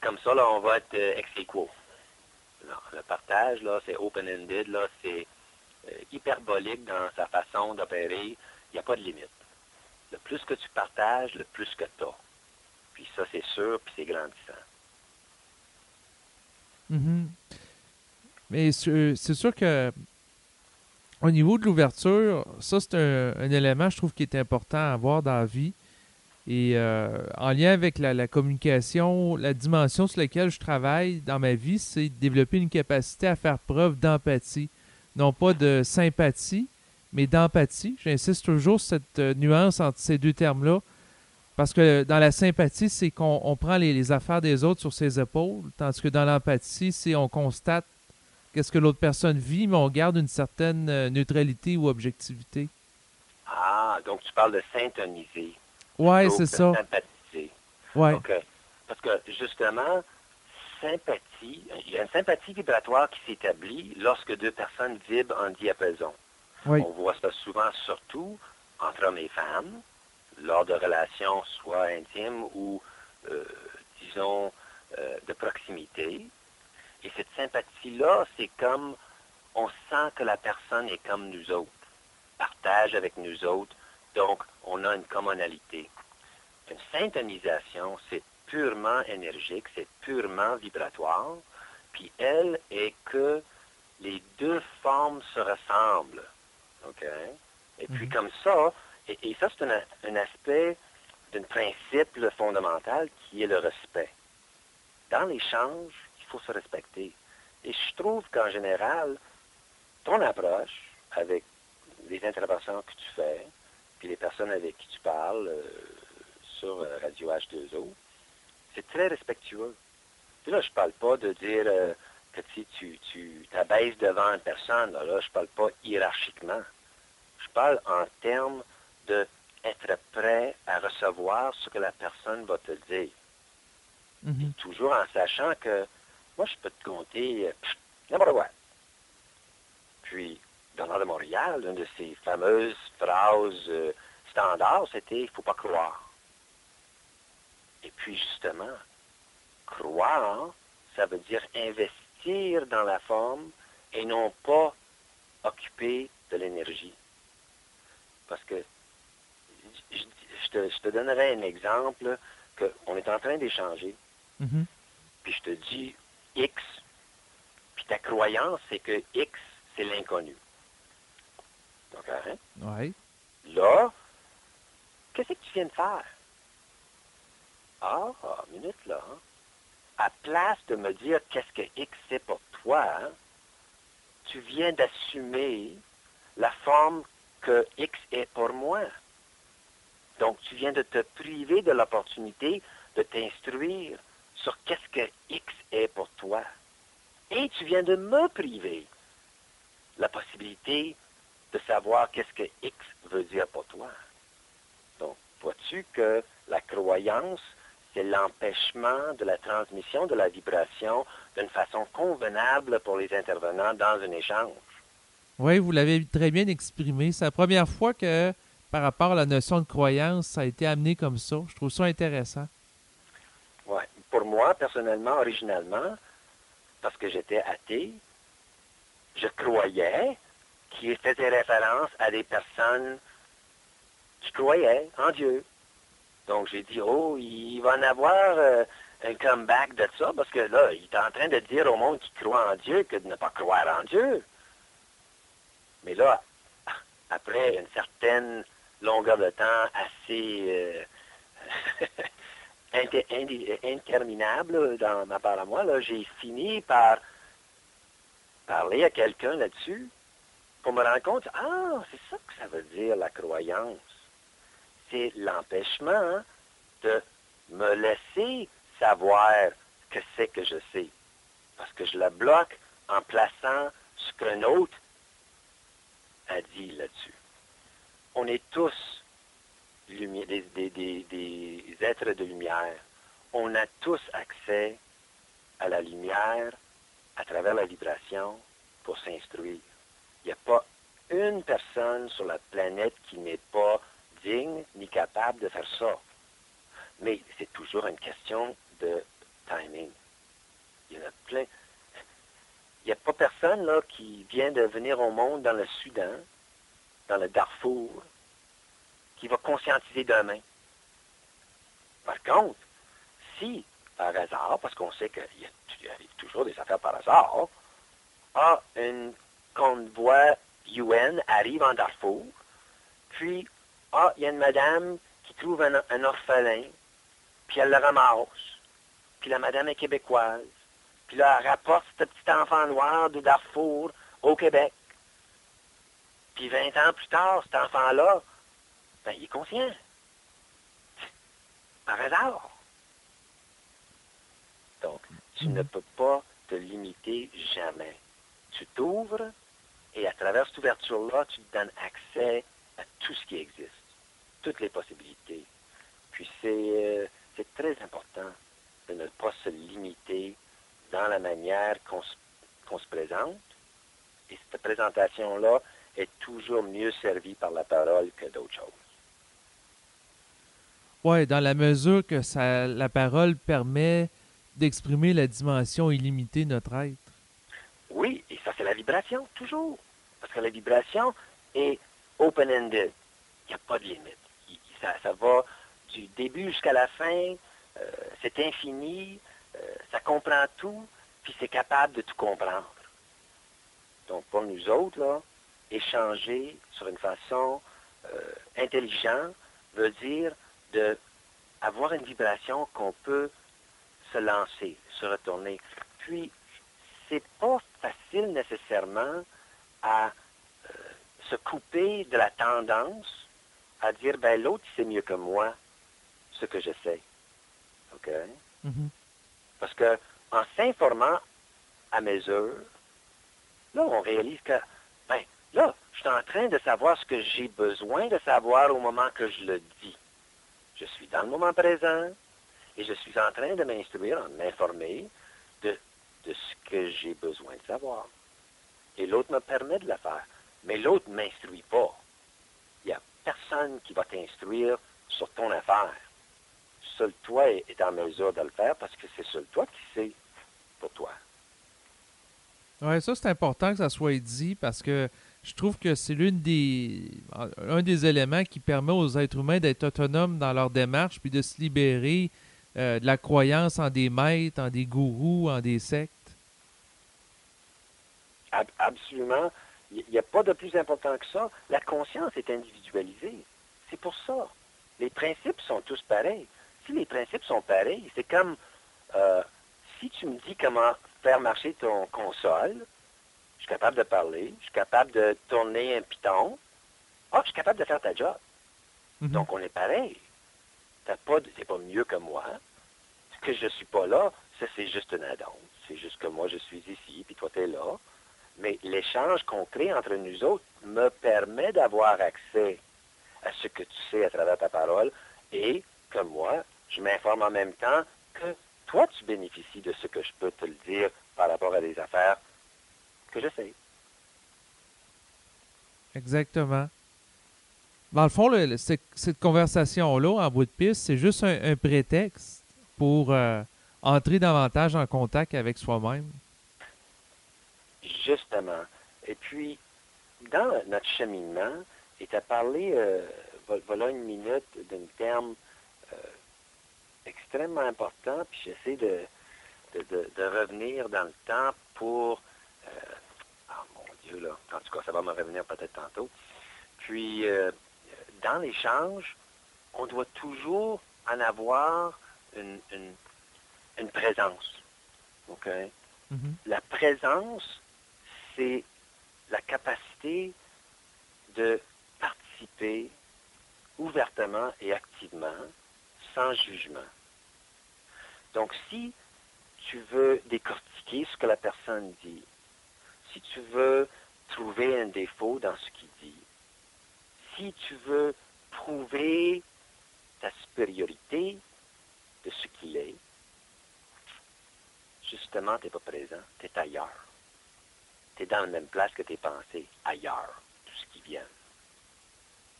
comme ça, là, on va être ex aequo. Non, le partage, là, c'est open-ended, là, c'est hyperbolique dans sa façon d'opérer. Il n'y a pas de limite. Le plus que tu partages, le plus que tu as. Puis ça, c'est sûr, puis c'est grandissant. Mais c'est sûr que au niveau de l'ouverture, ça, c'est un élément, je trouve, qui est important à avoir dans la vie. Et en lien avec la communication, la dimension sur laquelle je travaille dans ma vie, c'est de développer une capacité à faire preuve d'empathie. Non pas de sympathie, mais d'empathie. J'insiste toujours sur cette nuance entre ces deux termes-là. Parce que dans la sympathie, c'est qu'on prend les affaires des autres sur ses épaules, tandis que dans l'empathie, c'est on constate qu'est-ce que l'autre personne vit, mais on garde une certaine neutralité ou objectivité. Ah, donc tu parles de syntoniser Ouais, plutôt c'est que de ça. sympathiser. Ouais. OK. Parce que, justement, sympathie, il y a une sympathie vibratoire qui s'établit lorsque deux personnes vibrent en diapason. Oui. On voit ça souvent, surtout entre hommes et femmes, lors de relations soit intimes ou, disons, de proximité. Et cette sympathie-là, c'est comme, on sent que la personne est comme nous autres, partage avec nous autres Donc, on a une commonalité. Une syntonisation, c'est purement énergique, c'est purement vibratoire, puis elle est que les deux formes se ressemblent. OK? Et puis comme ça, et ça c'est un aspect d'un principe fondamental qui est le respect. Dans l'échange, il faut se respecter. Et je trouve qu'en général, ton approche avec les interventions que tu fais, puis les personnes avec qui tu parles sur Radio H2O, c'est très respectueux. Puis là, je parle pas de dire que tu t'abaisses devant une personne. Là, je parle pas hiérarchiquement. Je parle en termes d'être prêt à recevoir ce que la personne va te dire. Mhm. Toujours en sachant que moi, je peux te compter n'importe quoi. Puis, Bernard de Montréal, une de ses fameuses phrases standards, c'était « il ne faut pas croire ». Et puis, justement, croire, ça veut dire investir dans la forme et non pas occuper de l'énergie. Parce que je te donnerai un exemple qu'on est en train d'échanger, Mhm. puis je te dis X, puis ta croyance, c'est que X, c'est l'inconnu. Donc, hein? Ouais. Là, qu'est-ce que tu viens de faire? Ah, minute là. Hein? À place de me dire qu'est-ce que X c'est pour toi, hein, tu viens d'assumer la forme que X est pour moi. Donc, tu viens de te priver de l'opportunité de t'instruire sur qu'est-ce que X est pour toi. Et tu viens de me priver la possibilité de savoir qu'est-ce que X veut dire pour toi. Donc, vois-tu que la croyance, c'est l'empêchement de la transmission de la vibration d'une façon convenable pour les intervenants dans un échange. Oui, vous l'avez très bien exprimé. C'est la première fois que, par rapport à la notion de croyance, ça a été amené comme ça. Je trouve ça intéressant. Ouais. Pour moi, personnellement, originalement, parce que j'étais athée, je croyais qu'il faisait référence à des personnes qui croyaient en Dieu. Donc, j'ai dit, oh, il va en avoir un comeback de ça, parce que là, il est en train de dire au monde qui croit en Dieu que de ne pas croire en Dieu. Mais là, après une certaine longueur de temps assez interminable dans ma part à moi, là, j'ai fini par parler à quelqu'un là-dessus pour me rendre compte, ah, c'est ça que ça veut dire la croyance. C'est l'empêchement de me laisser savoir que c'est que je sais. Parce que je la bloque en plaçant ce qu'un autre a dit là-dessus. On est tous des êtres de lumière. On a tous accès à la lumière à travers la vibration pour s'instruire. Il n'y a pas une personne sur la planète qui n'est pas digne ni capable de faire ça. Mais c'est toujours une question de timing. Il y en a plein. Il n'y a pas personne là qui vient de venir au monde dans le Soudan, dans le Darfour, qui va conscientiser demain. Par contre, si, par hasard, parce qu'on sait qu'il y a toujours des affaires par hasard, une convoi UN arrive en Darfour, puis, il y a une madame qui trouve un orphelin, puis elle le ramasse, puis la madame est québécoise, puis là, elle rapporte ce petit enfant noir de Darfour au Québec. Puis 20 ans plus tard, cet enfant-là, il est conscient. Par hasard. Donc, tu ne peux pas te limiter jamais. Tu t'ouvres et à travers cette ouverture-là, tu te donnes accès à tout ce qui existe, toutes les possibilités. Puis c'est très important de ne pas se limiter dans la manière qu'on se présente. Et cette présentation-là est toujours mieux servie par la parole que d'autres choses. Oui, dans la mesure que la parole permet d'exprimer la dimension illimitée de notre être. Oui, et ça c'est la vibration, toujours. Parce que la vibration est open-ended. il n'y a pas de limite. Ça va du début jusqu'à la fin, c'est infini, ça comprend tout, puis c'est capable de tout comprendre. Donc, pour nous autres, là, échanger sur une façon intelligente veut dire d'avoir une vibration qu'on peut se lancer, se retourner. Puis, c'est pas facile nécessairement à se couper de la tendance à dire, ben l'autre, il sait mieux que moi ce que je sais. OK? Mhm. Parce que en s'informant à mesure, là, on réalise que, ben, là, je suis en train de savoir ce que j'ai besoin de savoir au moment que je le dis. Je suis dans le moment présent et je suis en train de m'instruire, de m'informer de ce que j'ai besoin de savoir. Et l'autre me permet de le faire. Mais l'autre ne m'instruit pas. Il n'y a personne qui va t'instruire sur ton affaire. Seul toi est en mesure de le faire parce que c'est seul toi qui sais pour toi. Ouais, ça c'est important que ça soit dit parce que je trouve que c'est un des éléments qui permet aux êtres humains d'être autonomes dans leur démarche puis de se libérer de la croyance en des maîtres, en des gourous, en des sectes. Absolument. Il n'y a pas de plus important que ça. La conscience est individualisée. C'est pour ça. Les principes sont tous pareils. Si les principes sont pareils, c'est comme si tu me dis comment faire marcher ton console, je suis capable de parler, je suis capable de tourner un piton. Ah, je suis capable de faire ta job. Mhm. Donc, on est pareil. C'est pas mieux que moi. Que je ne suis pas là, ça, c'est juste un add-on. C'est juste que moi, je suis ici, puis toi, tu es là. Mais l'échange qu'on crée entre nous autres me permet d'avoir accès à ce que tu sais à travers ta parole et que moi, je m'informe en même temps que toi, tu bénéficies de ce que je peux te le dire par rapport à des affaires que je sais. Exactement. Dans le fond, cette conversation-là, en bout de piste, c'est juste un prétexte pour entrer davantage en contact avec soi-même. Justement. Et puis, dans notre cheminement, et tu as parlé, voilà une minute, d'un terme extrêmement important, puis j'essaie de revenir dans le temps pour... oh mon Dieu, là. En tout cas, ça va me revenir peut-être tantôt. Puis, dans l'échange, on doit toujours en avoir une présence. OK? Mhm. La présence, c'est la capacité de participer ouvertement et activement, sans jugement. Donc, si tu veux décortiquer ce que la personne dit, si tu veux trouver un défaut dans ce qu'il dit, si tu veux prouver ta supériorité de ce qu'il est, justement, tu n'es pas présent, tu es ailleurs. Tu es dans la même place que tes pensées, ailleurs, tout ce qui vient.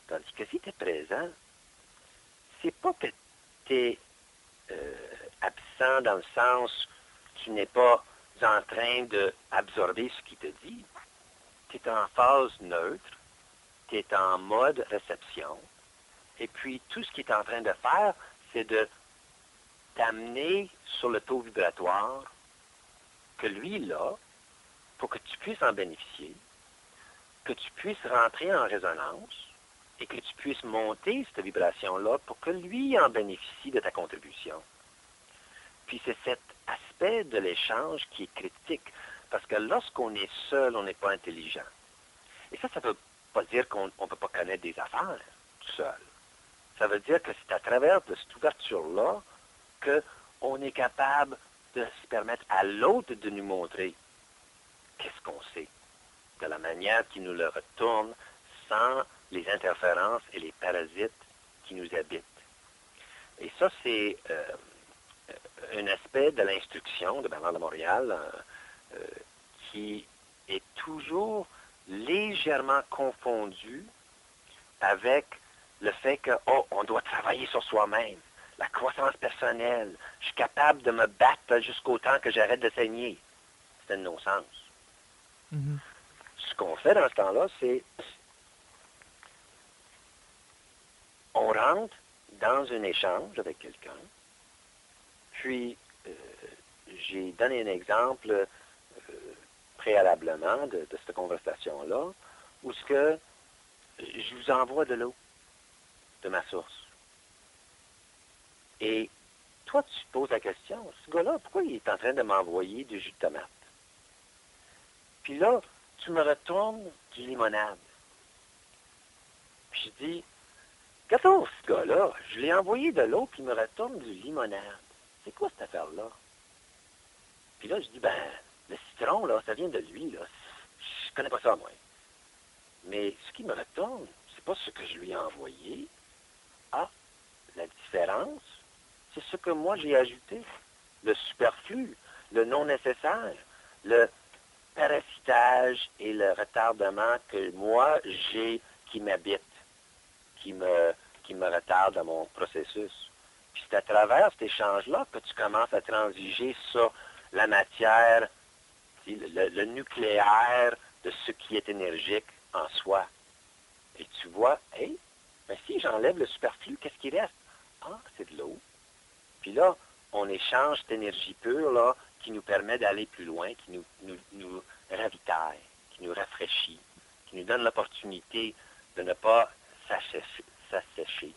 Tandis que si tu es présent, c'est pas que tu es absent dans le sens tu n'es pas en train d'absorber ce qu'il te dit. Tu es en phase neutre, tu es en mode réception, et puis tout ce qu'il est en train de faire, c'est de t'amener sur le taux vibratoire que lui, il a, pour que tu puisses en bénéficier, que tu puisses rentrer en résonance, et que tu puisses monter cette vibration-là pour que lui en bénéficie de ta contribution. Puis c'est cet aspect de l'échange qui est critique, parce que lorsqu'on est seul, on n'est pas intelligent. Et ça ne veut pas dire qu'on ne peut pas connaître des affaires tout seul. Ça veut dire que c'est à travers de cette ouverture-là qu'on est capable de se permettre à l'autre de nous montrer qu'est-ce qu'on sait, de la manière qui nous le retourne, sans les interférences et les parasites qui nous habitent. Et ça, c'est un aspect de l'instruction de Bernard de Montréal qui est toujours légèrement confondu avec le fait que, on doit travailler sur soi-même, la croissance personnelle, je suis capable de me battre jusqu'au temps que j'arrête de saigner. C'est un non-sens. Mhm. Ce qu'on fait dans ce temps-là, c'est on rentre dans un échange avec quelqu'un, puis j'ai donné un exemple préalablement de cette conversation-là, où ce que je vous envoie de l'eau de ma source. Et toi, tu te poses la question, ce gars-là, pourquoi il est en train de m'envoyer du jus de tomate? Puis là, tu me retournes du limonade. Puis je dis, regarde ce gars-là, je lui ai envoyé de l'eau, puis il me retourne du limonade. C'est quoi cette affaire-là? Puis là, je dis, ben, le citron, là, ça vient de lui, là. Je connais pas ça, moi. Mais ce qui me retourne, c'est pas ce que je lui ai envoyé. Ah, la différence, c'est ce que moi j'ai ajouté. Le superflu, le non nécessaire, le parasitage et le retardement que moi j'ai qui m'habite, qui me retarde dans mon processus. Puis c'est à travers cet échange-là que tu commences à transiger sur la matière, le nucléaire de ce qui est énergique en soi. Et tu vois, hey, ben si j'enlève le superflu, qu'est-ce qui reste? Ah, c'est de l'eau. Puis là, on échange cette énergie pure là, qui nous permet d'aller plus loin, qui nous ravitaille, qui nous rafraîchit, qui nous donne l'opportunité de ne pas s'assécher.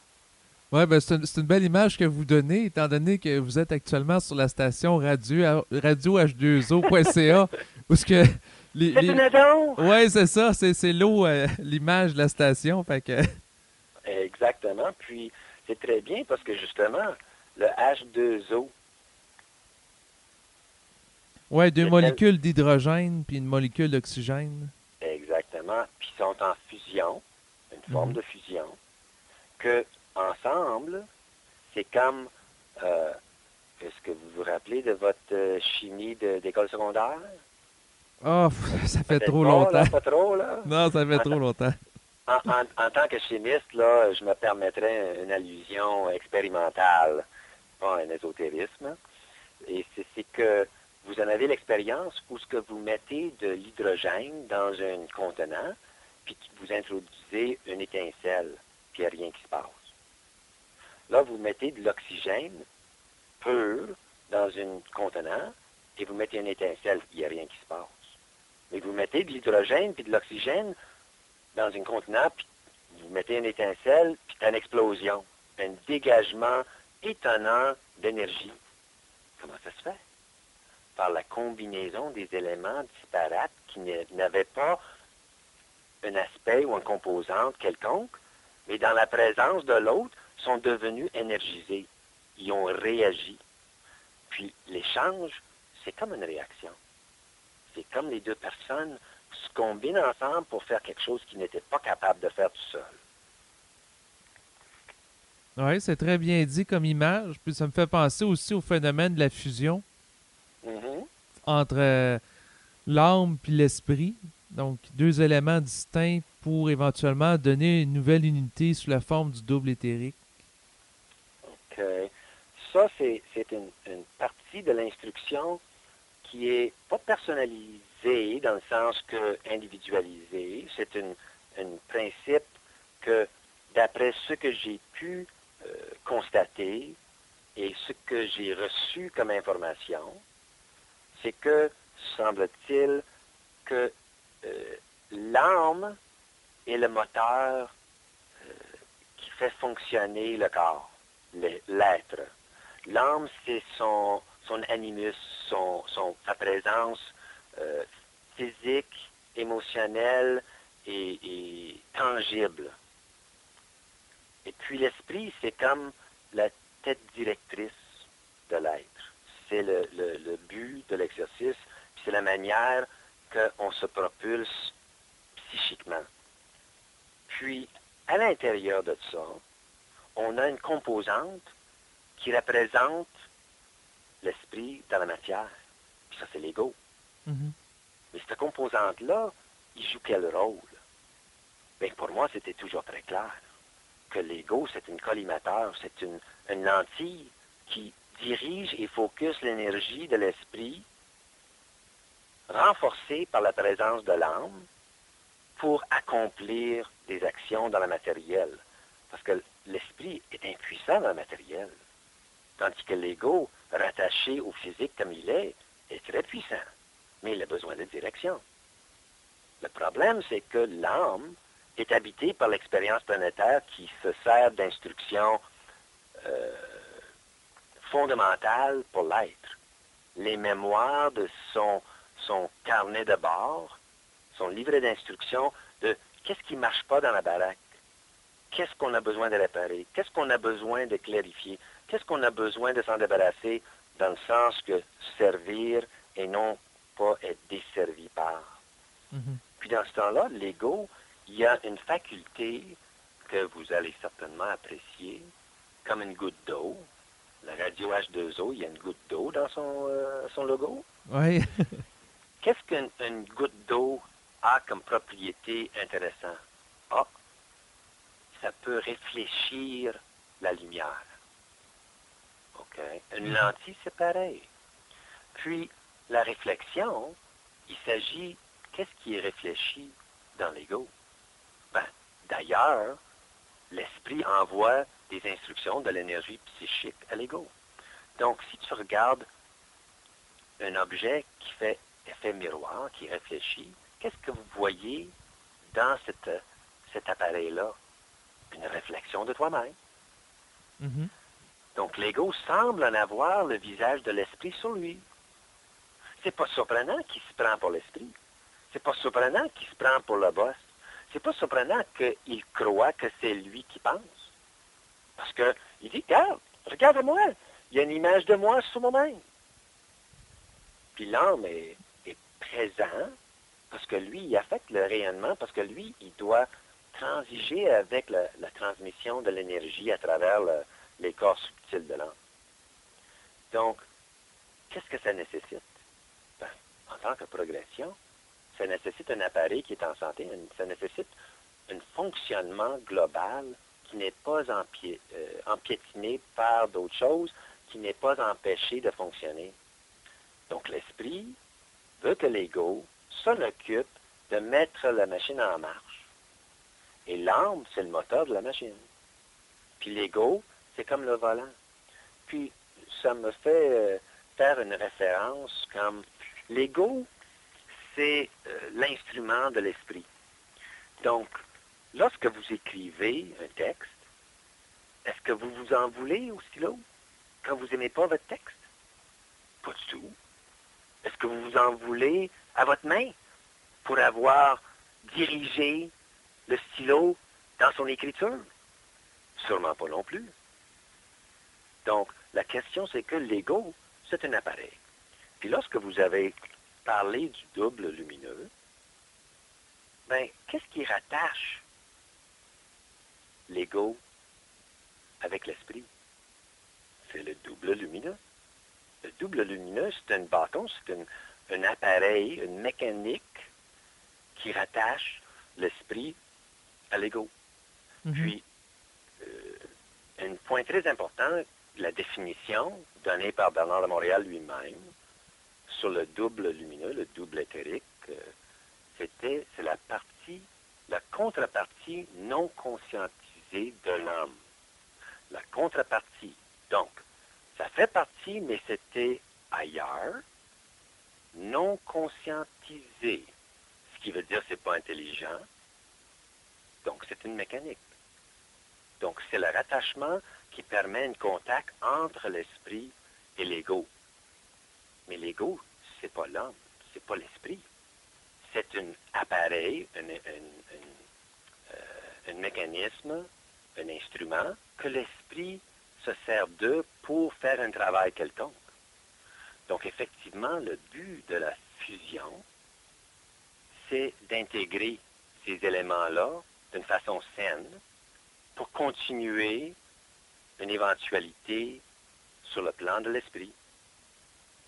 Oui, ben c'est une belle image que vous donnez, étant donné que vous êtes actuellement sur la station radio h2o.ca, où ce que C'est une adon! ouais, c'est ça, c'est l'eau, l'image de la station, fait que... Exactement, puis c'est très bien parce que justement, le H2O... Ouais, deux molécules d'hydrogène puis une molécule d'oxygène. Exactement, puis ils sont en fusion, une forme de fusion, que ensemble, c'est comme... est-ce que vous vous rappelez de votre chimie d'école secondaire? Oh, ça fait trop Pas, longtemps. là, pas trop, là. Non, ça fait trop longtemps. En tant que chimiste, là, je me permettrais une allusion expérimentale, pas un ésotérisme. Et c'est que vous en avez l'expérience où ce que vous mettez de l'hydrogène dans un contenant, puis vous introduisez une étincelle, puis il n'y a rien qui se passe. Là, vous mettez de l'oxygène pur dans un contenant, et vous mettez une étincelle, il n'y a rien qui se passe. Mais vous mettez de l'hydrogène puis de l'oxygène dans un contenant, puis vous mettez une étincelle, puis t'as une explosion, un dégagement étonnant d'énergie. Comment ça se fait? Par la combinaison des éléments disparates qui n'avaient pas un aspect ou une composante quelconque, mais dans la présence de l'autre, sont devenus énergisés. Ils ont réagi. Puis l'échange, c'est comme une réaction. C'est comme les deux personnes se combinent ensemble pour faire quelque chose qu'ils n'étaient pas capables de faire tout seul. Oui, c'est très bien dit comme image. Puis ça me fait penser aussi au phénomène de la fusion entre l'âme puis l'esprit. Donc, deux éléments distincts pour éventuellement donner une nouvelle unité sous la forme du double éthérique. OK. Ça, c'est une partie de l'instruction qui est pas personnalisée dans le sens que individualisée. C'est un principe que, d'après ce que j'ai pu constater et ce que j'ai reçu comme information, c'est que, semble-t-il, que l'âme est le moteur qui fait fonctionner le corps, l'être. L'âme, c'est son animus, sa présence physique, émotionnelle et tangible. Et puis l'esprit, c'est comme la tête directrice de l'être. C'est le but de l'exercice, puis c'est la manière qu'on se propulse psychiquement. Puis, à l'intérieur de ça, on a une composante qui représente l'esprit dans la matière. Puis ça, c'est l'ego. Mais cette composante-là, il joue quel rôle? Bien, pour moi, c'était toujours très clair que l'ego, c'est une collimateur, c'est une lentille qui dirige et focus l'énergie de l'esprit, renforcée par la présence de l'âme, pour accomplir des actions dans le matériel. Parce que l'esprit est impuissant dans le matériel. Tandis que l'ego, rattaché au physique comme il est très puissant. Mais il a besoin de direction. Le problème, c'est que l'âme est habitée par l'expérience planétaire qui se sert d'instructions fondamentales pour l'être. Les mémoires de son carnet de bord, son livret d'instructions de qu'est-ce qui ne marche pas dans la baraque, qu'est-ce qu'on a besoin de réparer, qu'est-ce qu'on a besoin de clarifier, qu'est-ce qu'on a besoin de s'en débarrasser dans le sens que servir et non pas être desservi par. Puis dans ce temps-là, l'ego, il y a une faculté que vous allez certainement apprécier, comme une goutte d'eau. La radio H2O, il y a une goutte d'eau dans son logo. Oui. Qu'est-ce qu'une goutte d'eau a comme propriété intéressante? Ah, ça peut réfléchir la lumière. OK? Une lentille, c'est pareil. Puis, la réflexion, il s'agit, qu'est-ce qui est réfléchi dans l'ego? D'ailleurs, l'esprit envoie des instructions de l'énergie psychique à l'ego. Donc, si tu regardes un objet qui fait effet miroir, qui réfléchit, qu'est-ce que vous voyez dans cet appareil-là? Une réflexion de toi-même. Donc, l'ego semble en avoir le visage de l'esprit sur lui. C'est pas surprenant qu'il se prend pour l'esprit. C'est pas surprenant qu'il se prend pour le boss. C'est pas surprenant qu'il croit que c'est lui qui pense. Parce qu'il dit, regarde-moi, il y a une image de moi sur moi-même. Puis l'âme est présent parce que lui, il affecte le rayonnement, parce que lui, il doit transiger avec la transmission de l'énergie à travers les corps subtils de l'âme. Donc, qu'est-ce que ça nécessite? En tant que progression, ça nécessite un appareil qui est en santé, ça nécessite un fonctionnement global qui n'est pas empiétiné par d'autres choses, qui n'est pas empêché de fonctionner. Donc l'esprit veut que l'ego s'en occupe de mettre la machine en marche. Et l'âme, c'est le moteur de la machine. Puis l'ego, c'est comme le volant. Puis ça me fait faire une référence comme l'ego, c'est l'instrument de l'esprit. Donc, lorsque vous écrivez un texte, est-ce que vous vous en voulez au stylo quand vous n'aimez pas votre texte? Pas du tout. Est-ce que vous vous en voulez à votre main pour avoir dirigé le stylo dans son écriture? Sûrement pas non plus. Donc, la question, c'est que l'ego, c'est un appareil. Puis lorsque vous avez parlé du double lumineux, qu'est-ce qui rattache l'ego avec l'esprit? C'est le double lumineux. Le double lumineux, c'est un bâton, c'est un appareil, une mécanique qui rattache l'esprit à l'ego. Puis, un point très important, la définition donnée par Bernard de Montréal lui-même sur le double lumineux, le double éthérique, c'est la contrepartie non conscientisée de l'homme. La contrepartie. Donc, ça fait partie, mais c'était ailleurs, non conscientisé. Ce qui veut dire que ce n'est pas intelligent. Donc, c'est une mécanique. Donc, c'est le rattachement qui permet un contact entre l'esprit et l'ego. Mais l'ego, c'est pas l'homme, c'est pas l'esprit. C'est un appareil, un mécanisme, un instrument que l'esprit se sert d'eux pour faire un travail quelconque. Donc, effectivement, le but de la fusion, c'est d'intégrer ces éléments-là d'une façon saine pour continuer une éventualité sur le plan de l'esprit.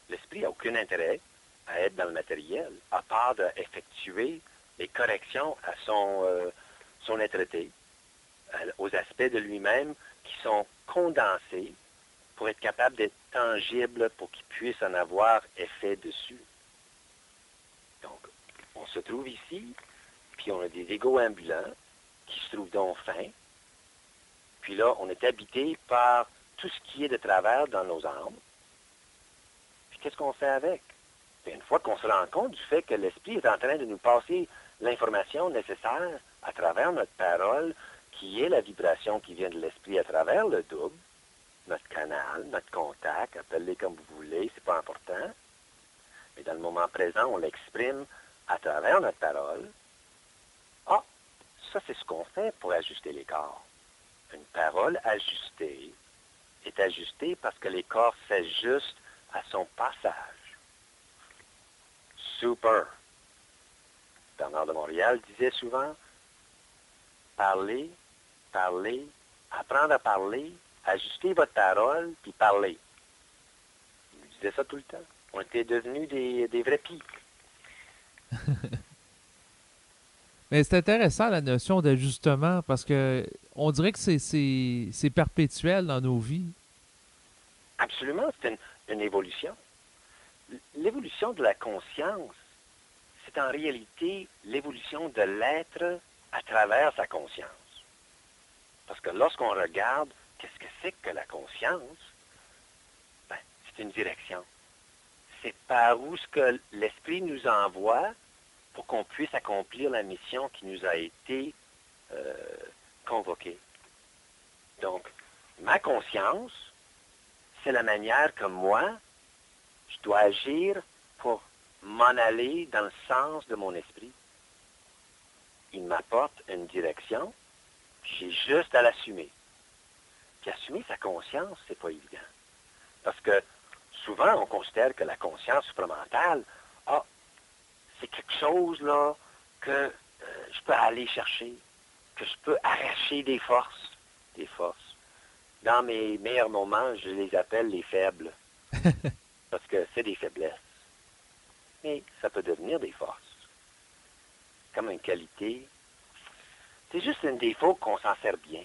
L'esprit n'a aucun intérêt à être dans le matériel, à part d'effectuer les corrections à son être-té, aux aspects de lui-même qui sont condensés pour être capable d'être tangible, pour qu'il puisse en avoir effet dessus. Donc, on se trouve ici, puis on a des égos ambulants qui se trouvent donc fins, Puis là, on est habité par tout ce qui est de travers dans nos âmes. Puis qu'est-ce qu'on fait avec? Puis une fois qu'on se rend compte du fait que l'esprit est en train de nous passer l'information nécessaire à travers notre parole, qui est la vibration qui vient de l'esprit à travers le double, notre canal, notre contact, appelez-les comme vous voulez, c'est pas important. Mais dans le moment présent, on l'exprime à travers notre parole. Ah, ça c'est ce qu'on fait pour ajuster les corps. Une parole ajustée est ajustée parce que les corps s'ajustent à son passage. Super. Bernard de Montréal disait souvent, parler, parler, apprendre à parler, ajuster votre parole, puis parler. Il nous disait ça tout le temps. On était devenus des vrais pics. Mais c'est intéressant la notion d'ajustement parce que on dirait que c'est perpétuel dans nos vies. Absolument, c'est une évolution. L'évolution de la conscience, c'est en réalité l'évolution de l'être à travers sa conscience. Parce que lorsqu'on regarde, qu'est-ce que c'est que la conscience? Ben, c'est une direction. C'est par où ce que l'esprit nous envoie pour qu'on puisse accomplir la mission qui nous a été convoquée. Donc, ma conscience, c'est la manière que moi, je dois agir pour m'en aller dans le sens de mon esprit. Il m'apporte une direction, j'ai juste à l'assumer. Puis assumer sa conscience, c'est pas évident. Parce que souvent, on considère que la conscience supramentale, c'est quelque chose là que je peux aller chercher, que je peux arracher des forces. Des forces. Dans mes meilleurs moments, je les appelle les faibles. Parce que c'est des faiblesses. Mais ça peut devenir des forces. Comme une qualité. C'est juste un défaut qu'on s'en sert bien.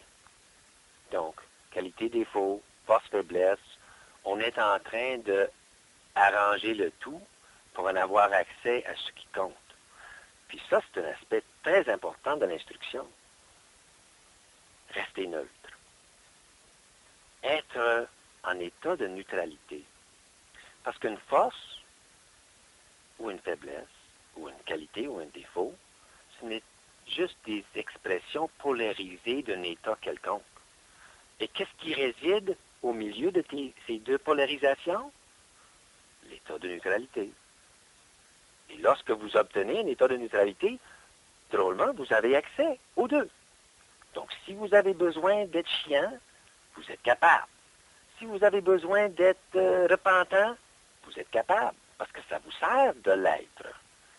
Donc, qualité, défaut, force, faiblesse, on est en train de arranger le tout pour en avoir accès à ce qui compte. Puis ça, c'est un aspect très important de l'instruction. Rester neutre. Être en état de neutralité. Parce qu'une force, ou une faiblesse, ou une qualité, ou un défaut, ce n'est juste des expressions polarisées d'un état quelconque. Et qu'est-ce qui réside au milieu de ces deux polarisations? L'état de neutralité. Et lorsque vous obtenez un état de neutralité, drôlement, vous avez accès aux deux. Donc, si vous avez besoin d'être chiant, vous êtes capable. Si vous avez besoin d'être repentant, vous êtes capable. Parce que ça vous sert de l'être.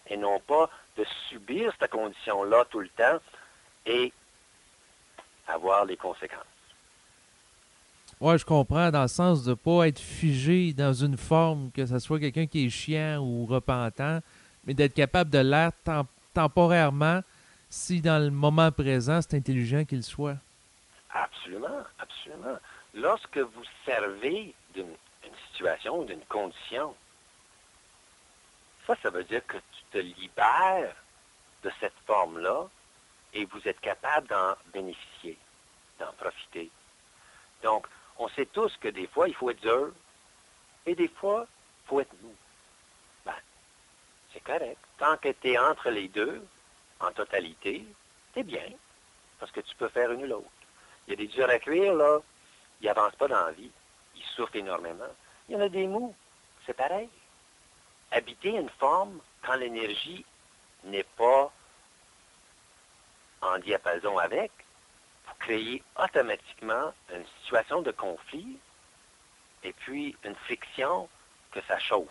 Et non pas de subir cette condition-là tout le temps et avoir les conséquences. Ouais, je comprends, dans le sens de ne pas être figé dans une forme, que ce soit quelqu'un qui est chiant ou repentant, mais d'être capable de l'être temporairement si dans le moment présent, c'est intelligent qu'il soit. Absolument, absolument. Lorsque vous servez d'une situation ou d'une condition, ça veut dire que tu te libères de cette forme-là et vous êtes capable d'en bénéficier, d'en profiter. Donc, on sait tous que des fois, il faut être dur et des fois, il faut être mou. Ben, c'est correct. Tant que tu es entre les deux, en totalité, t'es bien, parce que tu peux faire une ou l'autre. Il y a des durs à cuire, là, ils n'avancent pas dans la vie. Ils souffrent énormément. Il y en a des mous, c'est pareil. Habiter une forme quand l'énergie n'est pas en diapason avec, pour créer automatiquement une situation de conflit et puis une friction que ça chauffe.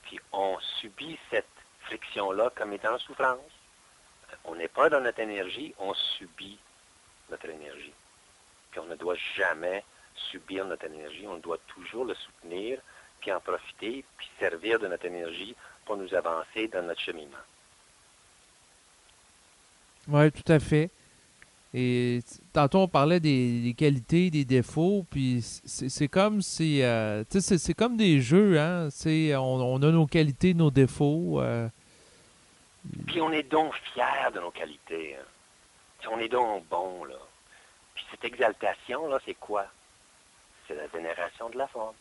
Puis on subit cette friction-là comme étant en souffrance. On n'est pas dans notre énergie, on subit notre énergie. Puis on ne doit jamais subir notre énergie, on doit toujours le soutenir, puis en profiter, puis servir de notre énergie pour nous avancer dans notre cheminement. Oui, tout à fait. Et tantôt, on parlait des qualités, des défauts, puis c'est comme si... tu sais, c'est comme des jeux, hein? On a nos qualités, nos défauts. Puis on est donc fiers de nos qualités. Hein. On est donc bon, là. Puis cette exaltation-là, c'est quoi? C'est la vénération de la forme.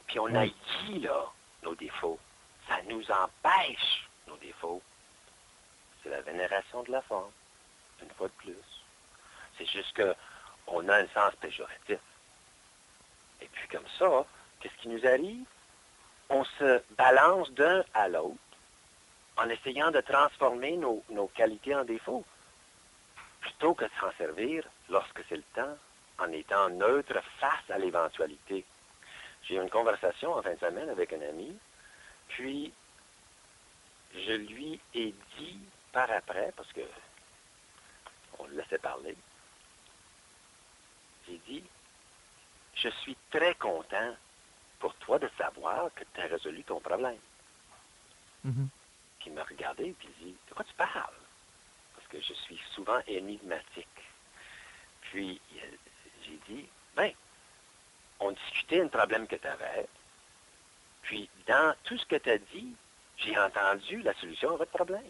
Puis on haït, là, nos défauts. Ça nous empêche, nos défauts. C'est la vénération de la forme, une fois de plus. C'est juste qu'on a un sens péjoratif. Et puis comme ça, qu'est-ce qui nous arrive? On se balance d'un à l'autre en essayant de transformer nos qualités en défauts, plutôt que de s'en servir lorsque c'est le temps, en étant neutre face à l'éventualité. J'ai eu une conversation en fin de semaine avec un ami, puis je lui ai dit par après, parce que on le laissait parler, j'ai dit, je suis très content pour toi de savoir que tu as résolu ton problème. Mhm. Puis il m'a regardé et puis il dit, de quoi tu parles? Parce que je suis souvent énigmatique. Puis j'ai dit, ben, on discutait un problème que tu avais, puis dans tout ce que tu as dit, j'ai entendu la solution à votre problème.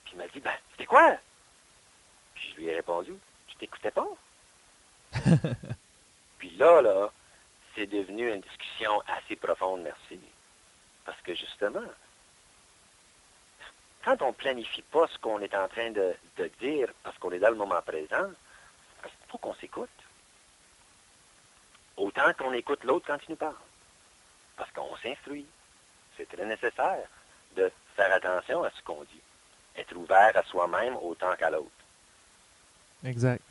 Puis il m'a dit, ben, c'était quoi? Puis je lui ai répondu, tu t'écoutais pas? Puis là, c'est devenu une discussion assez profonde, merci. Parce que justement, quand on ne planifie pas ce qu'on est en train de dire, parce qu'on est dans le moment présent, il faut qu'on s'écoute. Autant qu'on écoute l'autre quand il nous parle. Parce qu'on s'instruit. C'est très nécessaire de faire attention à ce qu'on dit. Être ouvert à soi-même autant qu'à l'autre. Exact.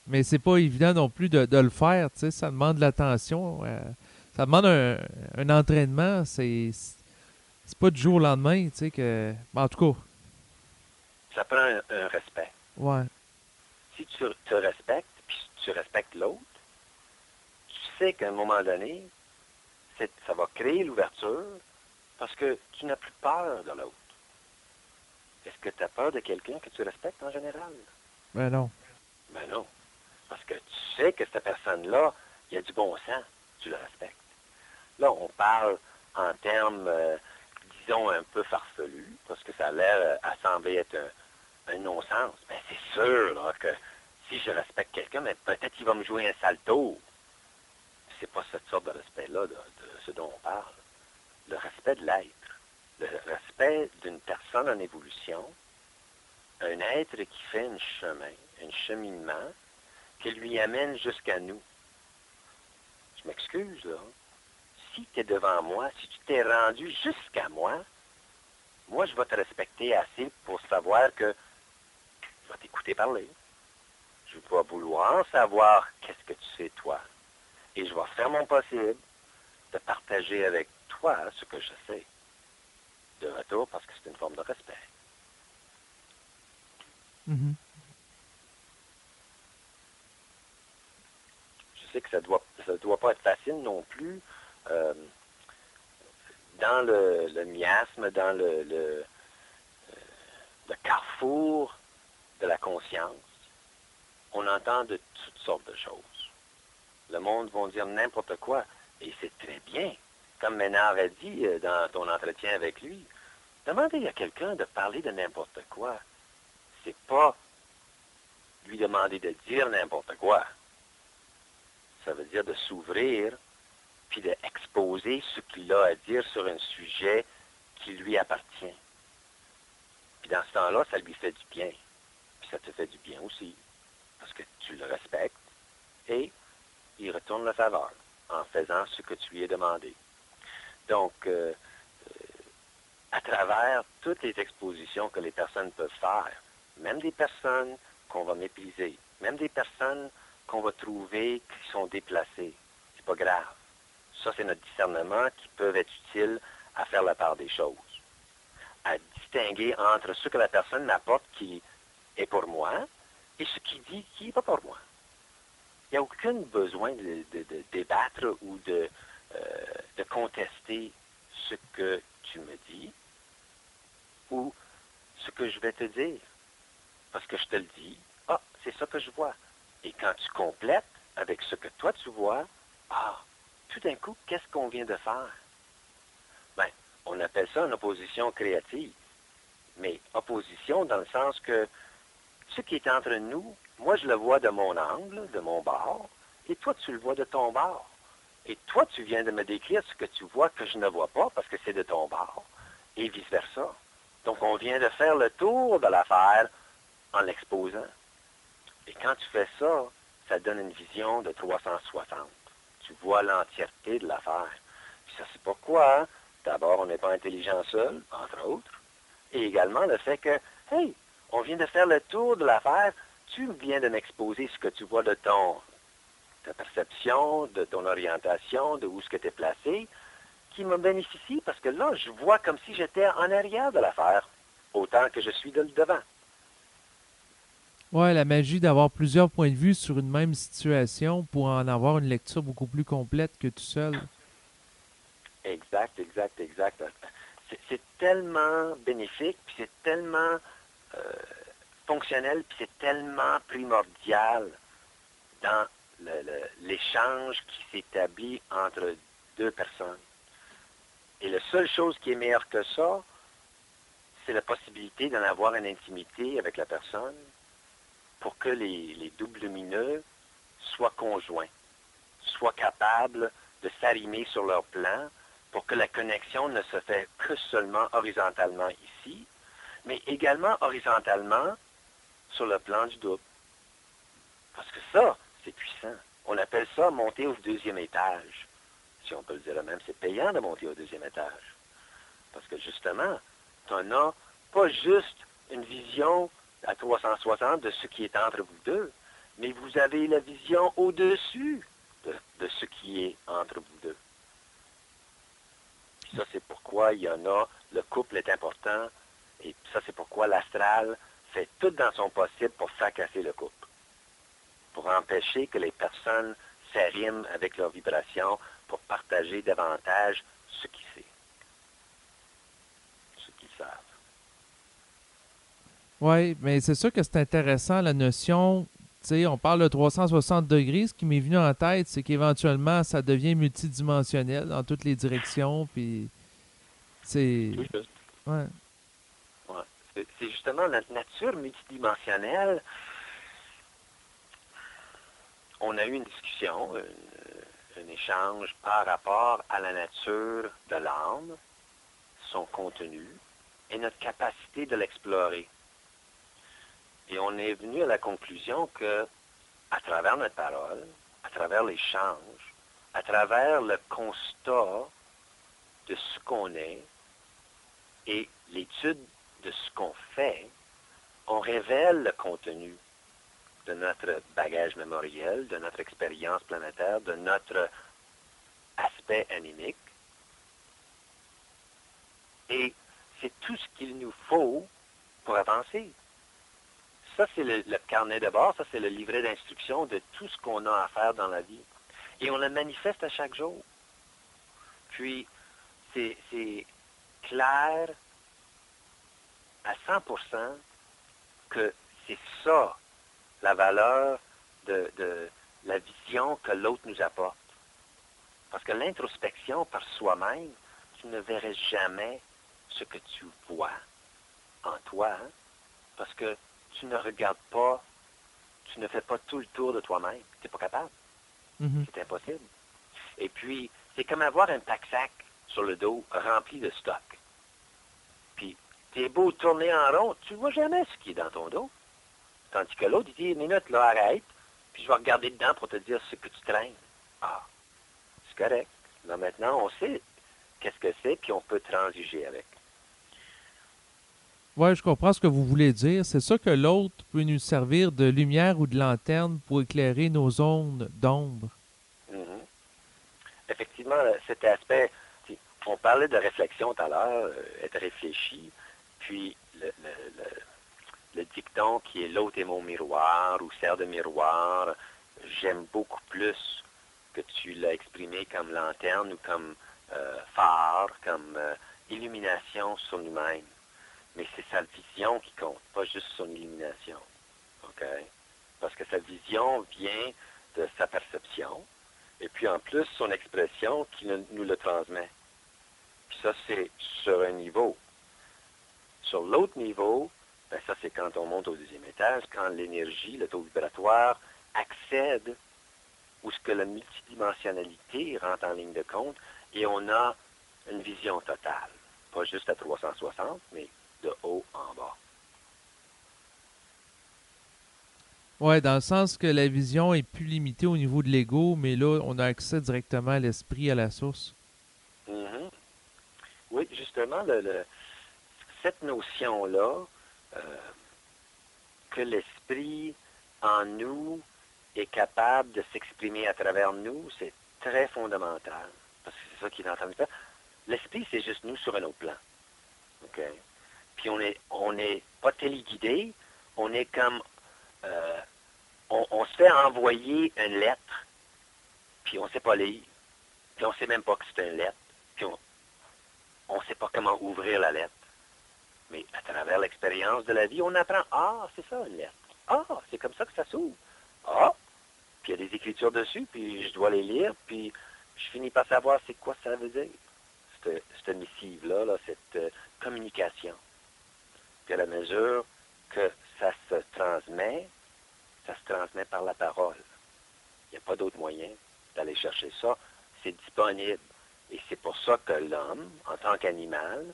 Mais c'est pas évident non plus de le faire, tu sais, ça demande de l'attention, ça demande un entraînement, c'est pas du jour au lendemain, tu sais, que... En tout cas, Ça prend un respect. ouais, Si tu te respectes, puis tu respectes l'autre, tu sais qu'à un moment donné, ça va créer l'ouverture parce que tu n'as plus peur de l'autre. Est-ce que tu as peur de quelqu'un que tu respectes en général? ben non. Ben non. Parce que tu sais que cette personne-là, il y a du bon sens, tu le respectes. Là, on parle en termes, disons, un peu farfelus, parce que ça a l'air à sembler être un non-sens. Ben c'est sûr là, que si je respecte quelqu'un, mais peut-être qu'il va me jouer un sale tour. C'est pas cette sorte de respect-là de ce dont on parle. Le respect de l'être. Le respect d'une personne en évolution. Un être qui fait un chemin, un cheminement, qui lui amène jusqu'à nous. Je m'excuse, là. Si tu es devant moi, si tu t'es rendu jusqu'à moi, moi, je vais te respecter assez pour savoir que je vais t'écouter parler. Je vais vouloir savoir qu'est-ce que tu sais, toi. Et je vais faire mon possible de partager avec toi ce que je sais. De retour, parce que c'est une forme de respect. Mhm. Je sais que ça doit pas être facile non plus. Dans le miasme, dans le carrefour de la conscience, on entend de toutes sortes de choses. Le monde va dire n'importe quoi, et c'est très bien. Comme Ménard a dit dans ton entretien avec lui, demander à quelqu'un de parler de n'importe quoi, c'est pas lui demander de dire n'importe quoi. Ça veut dire de s'ouvrir, puis d'exposer ce qu'il a à dire sur un sujet qui lui appartient. Puis dans ce temps-là, ça lui fait du bien. Puis ça te fait du bien aussi, parce que tu le respectes, et il retourne la faveur en faisant ce que tu lui as demandé. Donc, à travers toutes les expositions que les personnes peuvent faire, même des personnes qu'on va mépriser, même des personnes qu'on va trouver qui sont déplacées, c'est pas grave. Ça, c'est notre discernement qui peut être utile à faire la part des choses, à distinguer entre ce que la personne m'apporte qui est pour moi et ce qui dit qui n'est pas pour moi. Il n'y a aucun besoin de débattre ou de contester ce que tu me dis ou ce que je vais te dire. Parce que je te le dis, c'est ça que je vois. Et quand tu complètes avec ce que toi tu vois, tout d'un coup, qu'est-ce qu'on vient de faire? Ben, on appelle ça une opposition créative. mais opposition dans le sens que ce qui est entre nous, moi je le vois de mon angle, de mon bord, et toi tu le vois de ton bord. Et toi tu viens de me décrire ce que tu vois que je ne vois pas parce que c'est de ton bord, et vice-versa. Donc on vient de faire le tour de l'affaire en l'exposant. Et quand tu fais ça, ça donne une vision de 360. Tu vois l'entièreté de l'affaire. Puis ça, c'est pourquoi, hein? D'abord, on n'est pas intelligent seul, entre autres. Et également le fait que, hey, on vient de faire le tour de l'affaire, tu viens de m'exposer ce que tu vois de ta perception, de ton orientation, de où ce que tu es placé, qui me bénéficie parce que là, je vois comme si j'étais en arrière de l'affaire, autant que je suis de le devant. Ouais, la magie d'avoir plusieurs points de vue sur une même situation pour en avoir une lecture beaucoup plus complète que tout seul. Exact, exact, exact. C'est tellement bénéfique, puis c'est tellement euh, fonctionnel, puis c'est tellement primordial dans l'échange qui s'établit entre deux personnes. Et la seule chose qui est meilleure que ça, c'est la possibilité d'en avoir une intimité avec la personne pour que les doubles lumineux soient conjoints, soient capables de s'arrimer sur leur plan pour que la connexion ne se fait que seulement horizontalement ici, mais également horizontalement sur le plan du double. Parce que ça, c'est puissant. On appelle ça monter au deuxième étage. Si on peut le dire même, c'est payant de monter au deuxième étage. Parce que justement, tu n'en as pas juste une vision à 360 de ce qui est entre vous deux, mais vous avez la vision au-dessus de ce qui est entre vous deux. Puis ça, c'est pourquoi il y en a, le couple est important, et ça, c'est pourquoi l'astral fait tout dans son possible pour fracasser le couple, pour empêcher que les personnes s'arriment avec leurs vibrations, pour partager davantage ce qu'ils savent. Ce qu'ils savent. Oui, mais c'est sûr que c'est intéressant la notion. Tu sais, on parle de 360 degrés. Ce qui m'est venu en tête, c'est qu'éventuellement, ça devient multidimensionnel dans toutes les directions. Puis, c'est. Tout juste. Ouais. Ouais. C'est justement notre nature multidimensionnelle. On a eu une discussion, un échange par rapport à la nature de l'âme, son contenu et notre capacité de l'explorer. Et on est venu à la conclusion que, à travers notre parole, à travers l'échange, à travers le constat de ce qu'on est et l'étude de ce qu'on fait, on révèle le contenu de notre bagage mémoriel, de notre expérience planétaire, de notre aspect animique. Et c'est tout ce qu'il nous faut pour avancer. Ça, c'est le carnet de bord, ça, c'est le livret d'instruction de tout ce qu'on a à faire dans la vie. Et on le manifeste à chaque jour. Puis, c'est clair à 100% que c'est ça, la valeur de la vision que l'autre nous apporte. Parce que l'introspection par soi-même, tu ne verrais jamais ce que tu vois en toi, hein? Parce que tu ne regardes pas, tu ne fais pas tout le tour de toi-même. Tu n'es pas capable. Mhm. C'est impossible. Et puis, c'est comme avoir un pack-sac sur le dos rempli de stock. Puis, t'es beau tourner en rond, tu ne vois jamais ce qui est dans ton dos. Tandis que l'autre, il dit, une minute, là, arrête, puis je vais regarder dedans pour te dire ce que tu traînes. Ah, c'est correct. Là, maintenant, on sait qu'est-ce que c'est, puis on peut transiger avec. Ouais, je comprends ce que vous voulez dire. C'est ça que l'autre peut nous servir de lumière ou de lanterne pour éclairer nos zones d'ombre. Mhm. Effectivement, cet aspect, on parlait de réflexion tout à l'heure, être réfléchi, puis le dicton qui est l'autre est mon miroir ou sert de miroir, j'aime beaucoup plus que tu l'as exprimé comme lanterne ou comme phare, comme illumination sur nous-mêmes. Mais c'est sa vision qui compte, pas juste son illumination. OK? Parce que sa vision vient de sa perception, et puis en plus son expression qui nous le transmet. Puis ça, c'est sur un niveau. Sur l'autre niveau, ben ça c'est quand on monte au deuxième étage, quand l'énergie, le taux vibratoire accède où ce que la multidimensionnalité rentre en ligne de compte et on a une vision totale. Pas juste à 360, mais de haut en bas. Ouais, dans le sens que la vision est plus limitée au niveau de l'ego, mais là, on a accès directement à l'esprit, à la source. Mhm. Oui, justement, cette notion-là, euh, que l'esprit en nous est capable de s'exprimer à travers nous, c'est très fondamental. Parce que c'est ça qui est en train de faire. L'esprit, c'est juste nous sur un autre plan. OK? Puis on est pas téléguidé, on est comme... euh, on se fait envoyer une lettre, puis on ne sait pas lire, puis on ne sait même pas que c'est une lettre, puis on ne sait pas comment ouvrir la lettre. Mais à travers l'expérience de la vie, on apprend, ah, c'est ça une lettre. Ah, c'est comme ça que ça s'ouvre. Ah, puis il y a des écritures dessus, puis je dois les lire, puis je finis par savoir c'est quoi ça veut dire, cette missive-là, cette communication. Puis à la mesure que ça se transmet par la parole. Il n'y a pas d'autre moyen d'aller chercher ça. C'est disponible. Et c'est pour ça que l'homme, en tant qu'animal,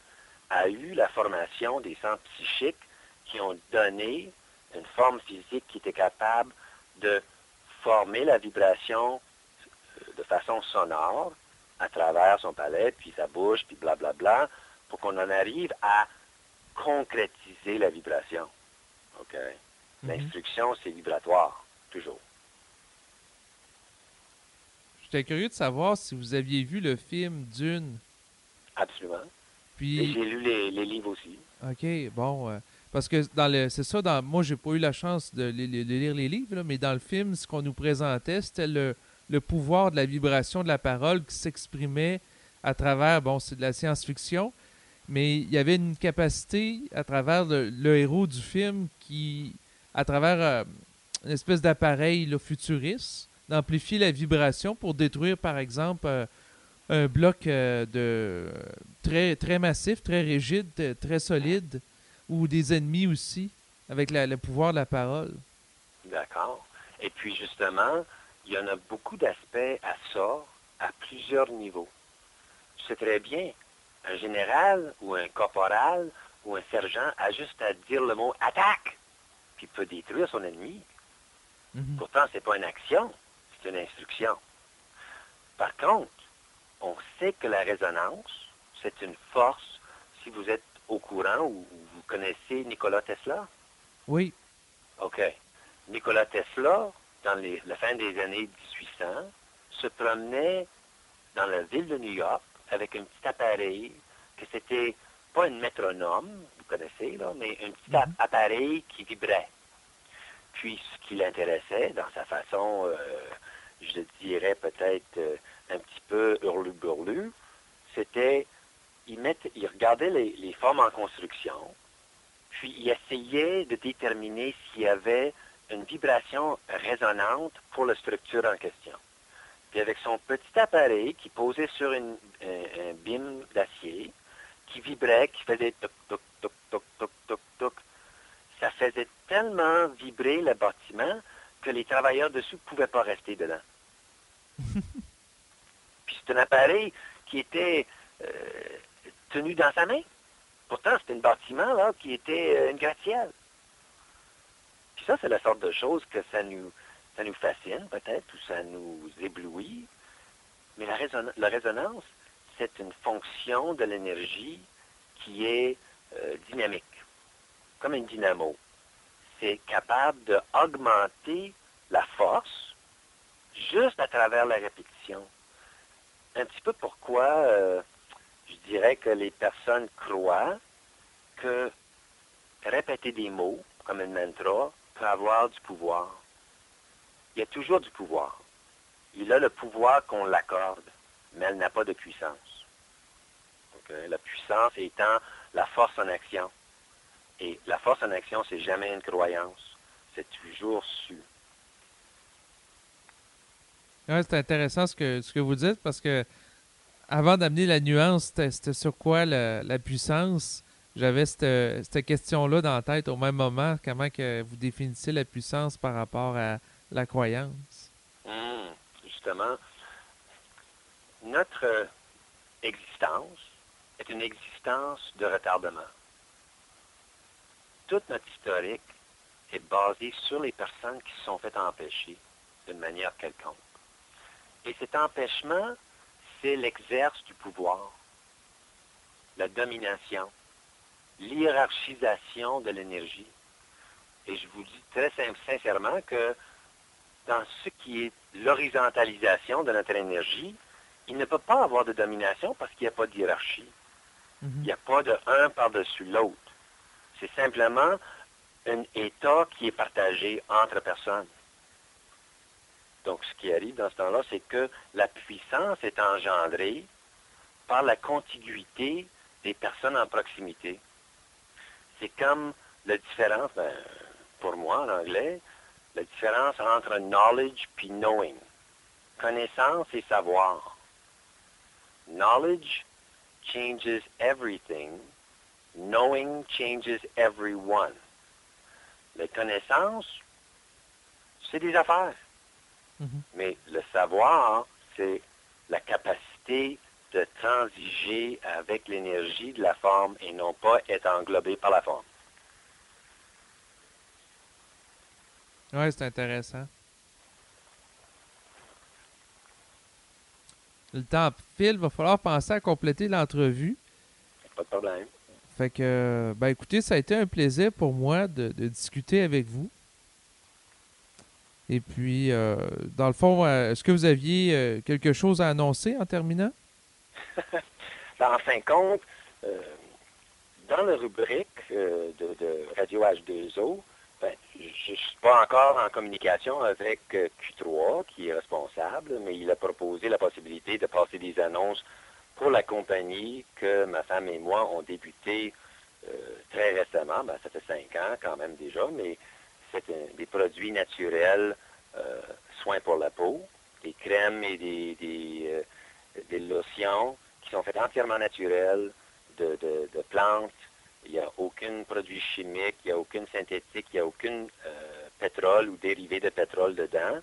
a eu la formation des centres psychiques qui ont donné une forme physique qui était capable de former la vibration de façon sonore à travers son palais, puis sa bouche, puis blablabla, pour qu'on en arrive à concrétiser la vibration. OK? L'instruction, c'est vibratoire, toujours. J'étais curieux de savoir si vous aviez vu le film Dune. Absolument. Puis, Et j'ai lu les livres aussi. OK, bon, parce que c'est ça, moi, j'ai pas eu la chance de lire les livres, là, mais dans le film, ce qu'on nous présentait, c'était le pouvoir de la vibration de la parole qui s'exprimait à travers, bon, c'est de la science-fiction, mais il y avait une capacité à travers le héros du film qui, à travers une espèce d'appareil là, futuriste, d'amplifier la vibration pour détruire, par exemple, un bloc très, très massif, très rigide, très solide, ou des ennemis aussi, avec le pouvoir de la parole. D'accord. Et puis, justement, il y en a beaucoup d'aspects à ça, à plusieurs niveaux. Tu sais très bien, un général ou un corporal ou un sergent a juste à dire le mot « attaque », puis il peut détruire son ennemi. Pourtant, ce n'est pas une action, c'est une instruction. Par contre, on sait que la résonance, c'est une force. Si vous êtes au courant ou vous connaissez Nikola Tesla? Oui. OK. Nikola Tesla, dans la fin des années 1800, se promenait dans la ville de New York avec un petit appareil que c'était pas une métronome, vous connaissez, là, mais un petit appareil qui vibrait. Puis, ce qui l'intéressait, dans sa façon, je dirais peut-être un petit peu hurlu-burlu, c'était, il regardait les formes en construction, puis il essayait de déterminer s'il y avait une vibration résonante pour la structure en question. Puis avec son petit appareil qui posait sur un bim d'acier, qui vibrait, qui faisait toc, toc, toc, toc, toc, toc, toc, ça faisait tellement vibrer le bâtiment que les travailleurs dessous ne pouvaient pas rester dedans. Puis c'est un appareil qui était tenu dans sa main. Pourtant, c'était un bâtiment là, qui était une gratte-ciel. Puis ça, c'est la sorte de choses que ça nous fascine peut-être, ou ça nous éblouit. Mais la résonance, c'est une fonction de l'énergie qui est dynamique, comme un dynamo. C'est capable d'augmenter la force juste à travers la répétition. Un petit peu pourquoi je dirais que les personnes croient que répéter des mots, comme un mantra, peut avoir du pouvoir. Il y a toujours du pouvoir. Il a le pouvoir qu'on l'accorde, mais elle n'a pas de puissance. Okay? La puissance étant la force en action. Et la force en action, c'est jamais une croyance. C'est toujours su. Ouais, c'est intéressant ce que vous dites parce que avant d'amener la nuance, c'était sur quoi la puissance. J'avais cette question-là dans la tête au même moment. Comment que vous définissez la puissance par rapport à la croyance? Justement, notre existence est une existence de retardement. Toute notre historique est basée sur les personnes qui se sont fait empêcher d'une manière quelconque. Et cet empêchement, c'est l'exerce du pouvoir, la domination, l'hiérarchisation de l'énergie. Et je vous dis très sincèrement que dans ce qui est l'horizontalisation de notre énergie, il ne peut pas avoir de domination parce qu'il n'y a pas de hiérarchie. Il n'y a pas de un par-dessus l'autre. C'est simplement un état qui est partagé entre personnes. Donc, ce qui arrive dans ce temps-là, c'est que la puissance est engendrée par la contiguïté des personnes en proximité. C'est comme la différence, pour moi en anglais, la différence entre knowledge puis knowing. Connaissance et savoir. Knowledge changes everything. Knowing changes everyone. La connaissance, c'est des affaires. Mais le savoir, c'est la capacité de transiger avec l'énergie de la forme et non pas être englobé par la forme. Oui, c'est intéressant. Le temps file, va falloir penser à compléter l'entrevue. Pas de problème. Fait que, ben écoutez, ça a été un plaisir pour moi de discuter avec vous. Et puis, dans le fond, est-ce que vous aviez quelque chose à annoncer en terminant? En fin de compte, dans la rubrique de Radio H2O, je ne suis pas encore en communication avec Q3, qui est responsable, mais il a proposé la possibilité de passer des annonces pour la compagnie que ma femme et moi ont débuté très récemment. Ça fait 5 ans quand même déjà, mais c'est des produits naturels, soins pour la peau, des crèmes et des lotions qui sont faits entièrement naturels, de plantes. Il n'y a aucun produit chimique, il n'y a aucun synthétique, il n'y a aucun pétrole ou dérivé de pétrole dedans.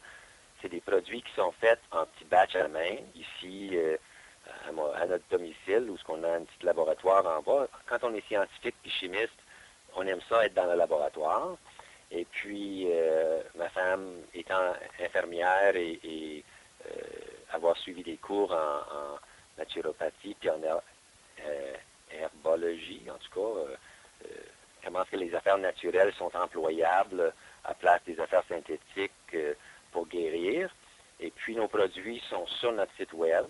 C'est des produits qui sont faits en petits batchs à main, ici à notre domicile, où on a un petit laboratoire en bas. Quand on est scientifique et chimiste, on aime ça être dans le laboratoire. Et puis, ma femme étant infirmière et avoir suivi des cours en naturopathie puis en herbologie, en tout cas, comment est-ce que les affaires naturelles sont employables à place des affaires synthétiques pour guérir. Et puis, nos produits sont sur notre site web.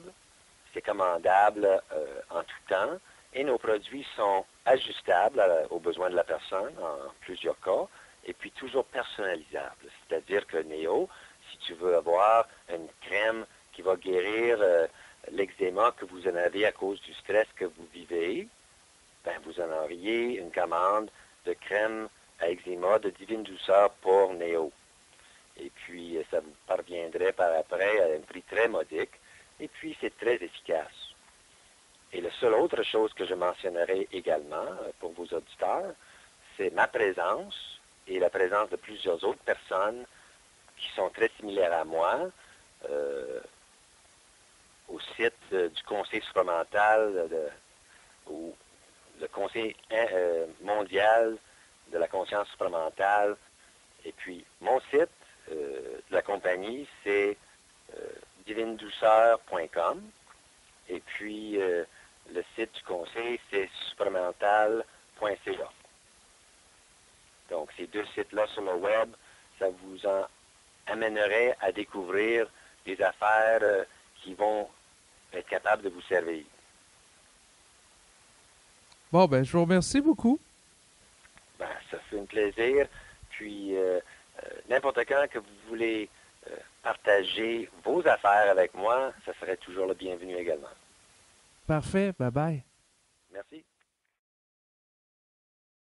C'est commandable en tout temps. Et nos produits sont ajustables aux besoins de la personne en plusieurs cas. Et puis toujours personnalisables. C'est-à-dire que Néo, si tu veux avoir une crème qui va guérir l'eczéma que vous en avez à cause du stress que vous vivez, vous en auriez une commande de crème à eczéma de divine douceur pour Néo. Et puis, ça vous parviendrait par après à un prix très modique. Et puis, c'est très efficace. Et la seule autre chose que je mentionnerai également pour vos auditeurs, c'est ma présence et la présence de plusieurs autres personnes qui sont très similaires à moi au site du Conseil supramental ou le Conseil mondial de la conscience supramentale. Et puis, mon site de la compagnie, c'est divinedouceur.com. Et puis, le site du conseil, c'est supramental.ca. Donc, ces deux sites-là sur le web, ça vous en amènerait à découvrir des affaires qui vont être capables de vous servir. Bon, ben, je vous remercie beaucoup. Ça fait un plaisir. Puis, n'importe quand que vous voulez partager vos affaires avec moi, ça serait toujours le bienvenu également. Parfait. Bye bye. Merci.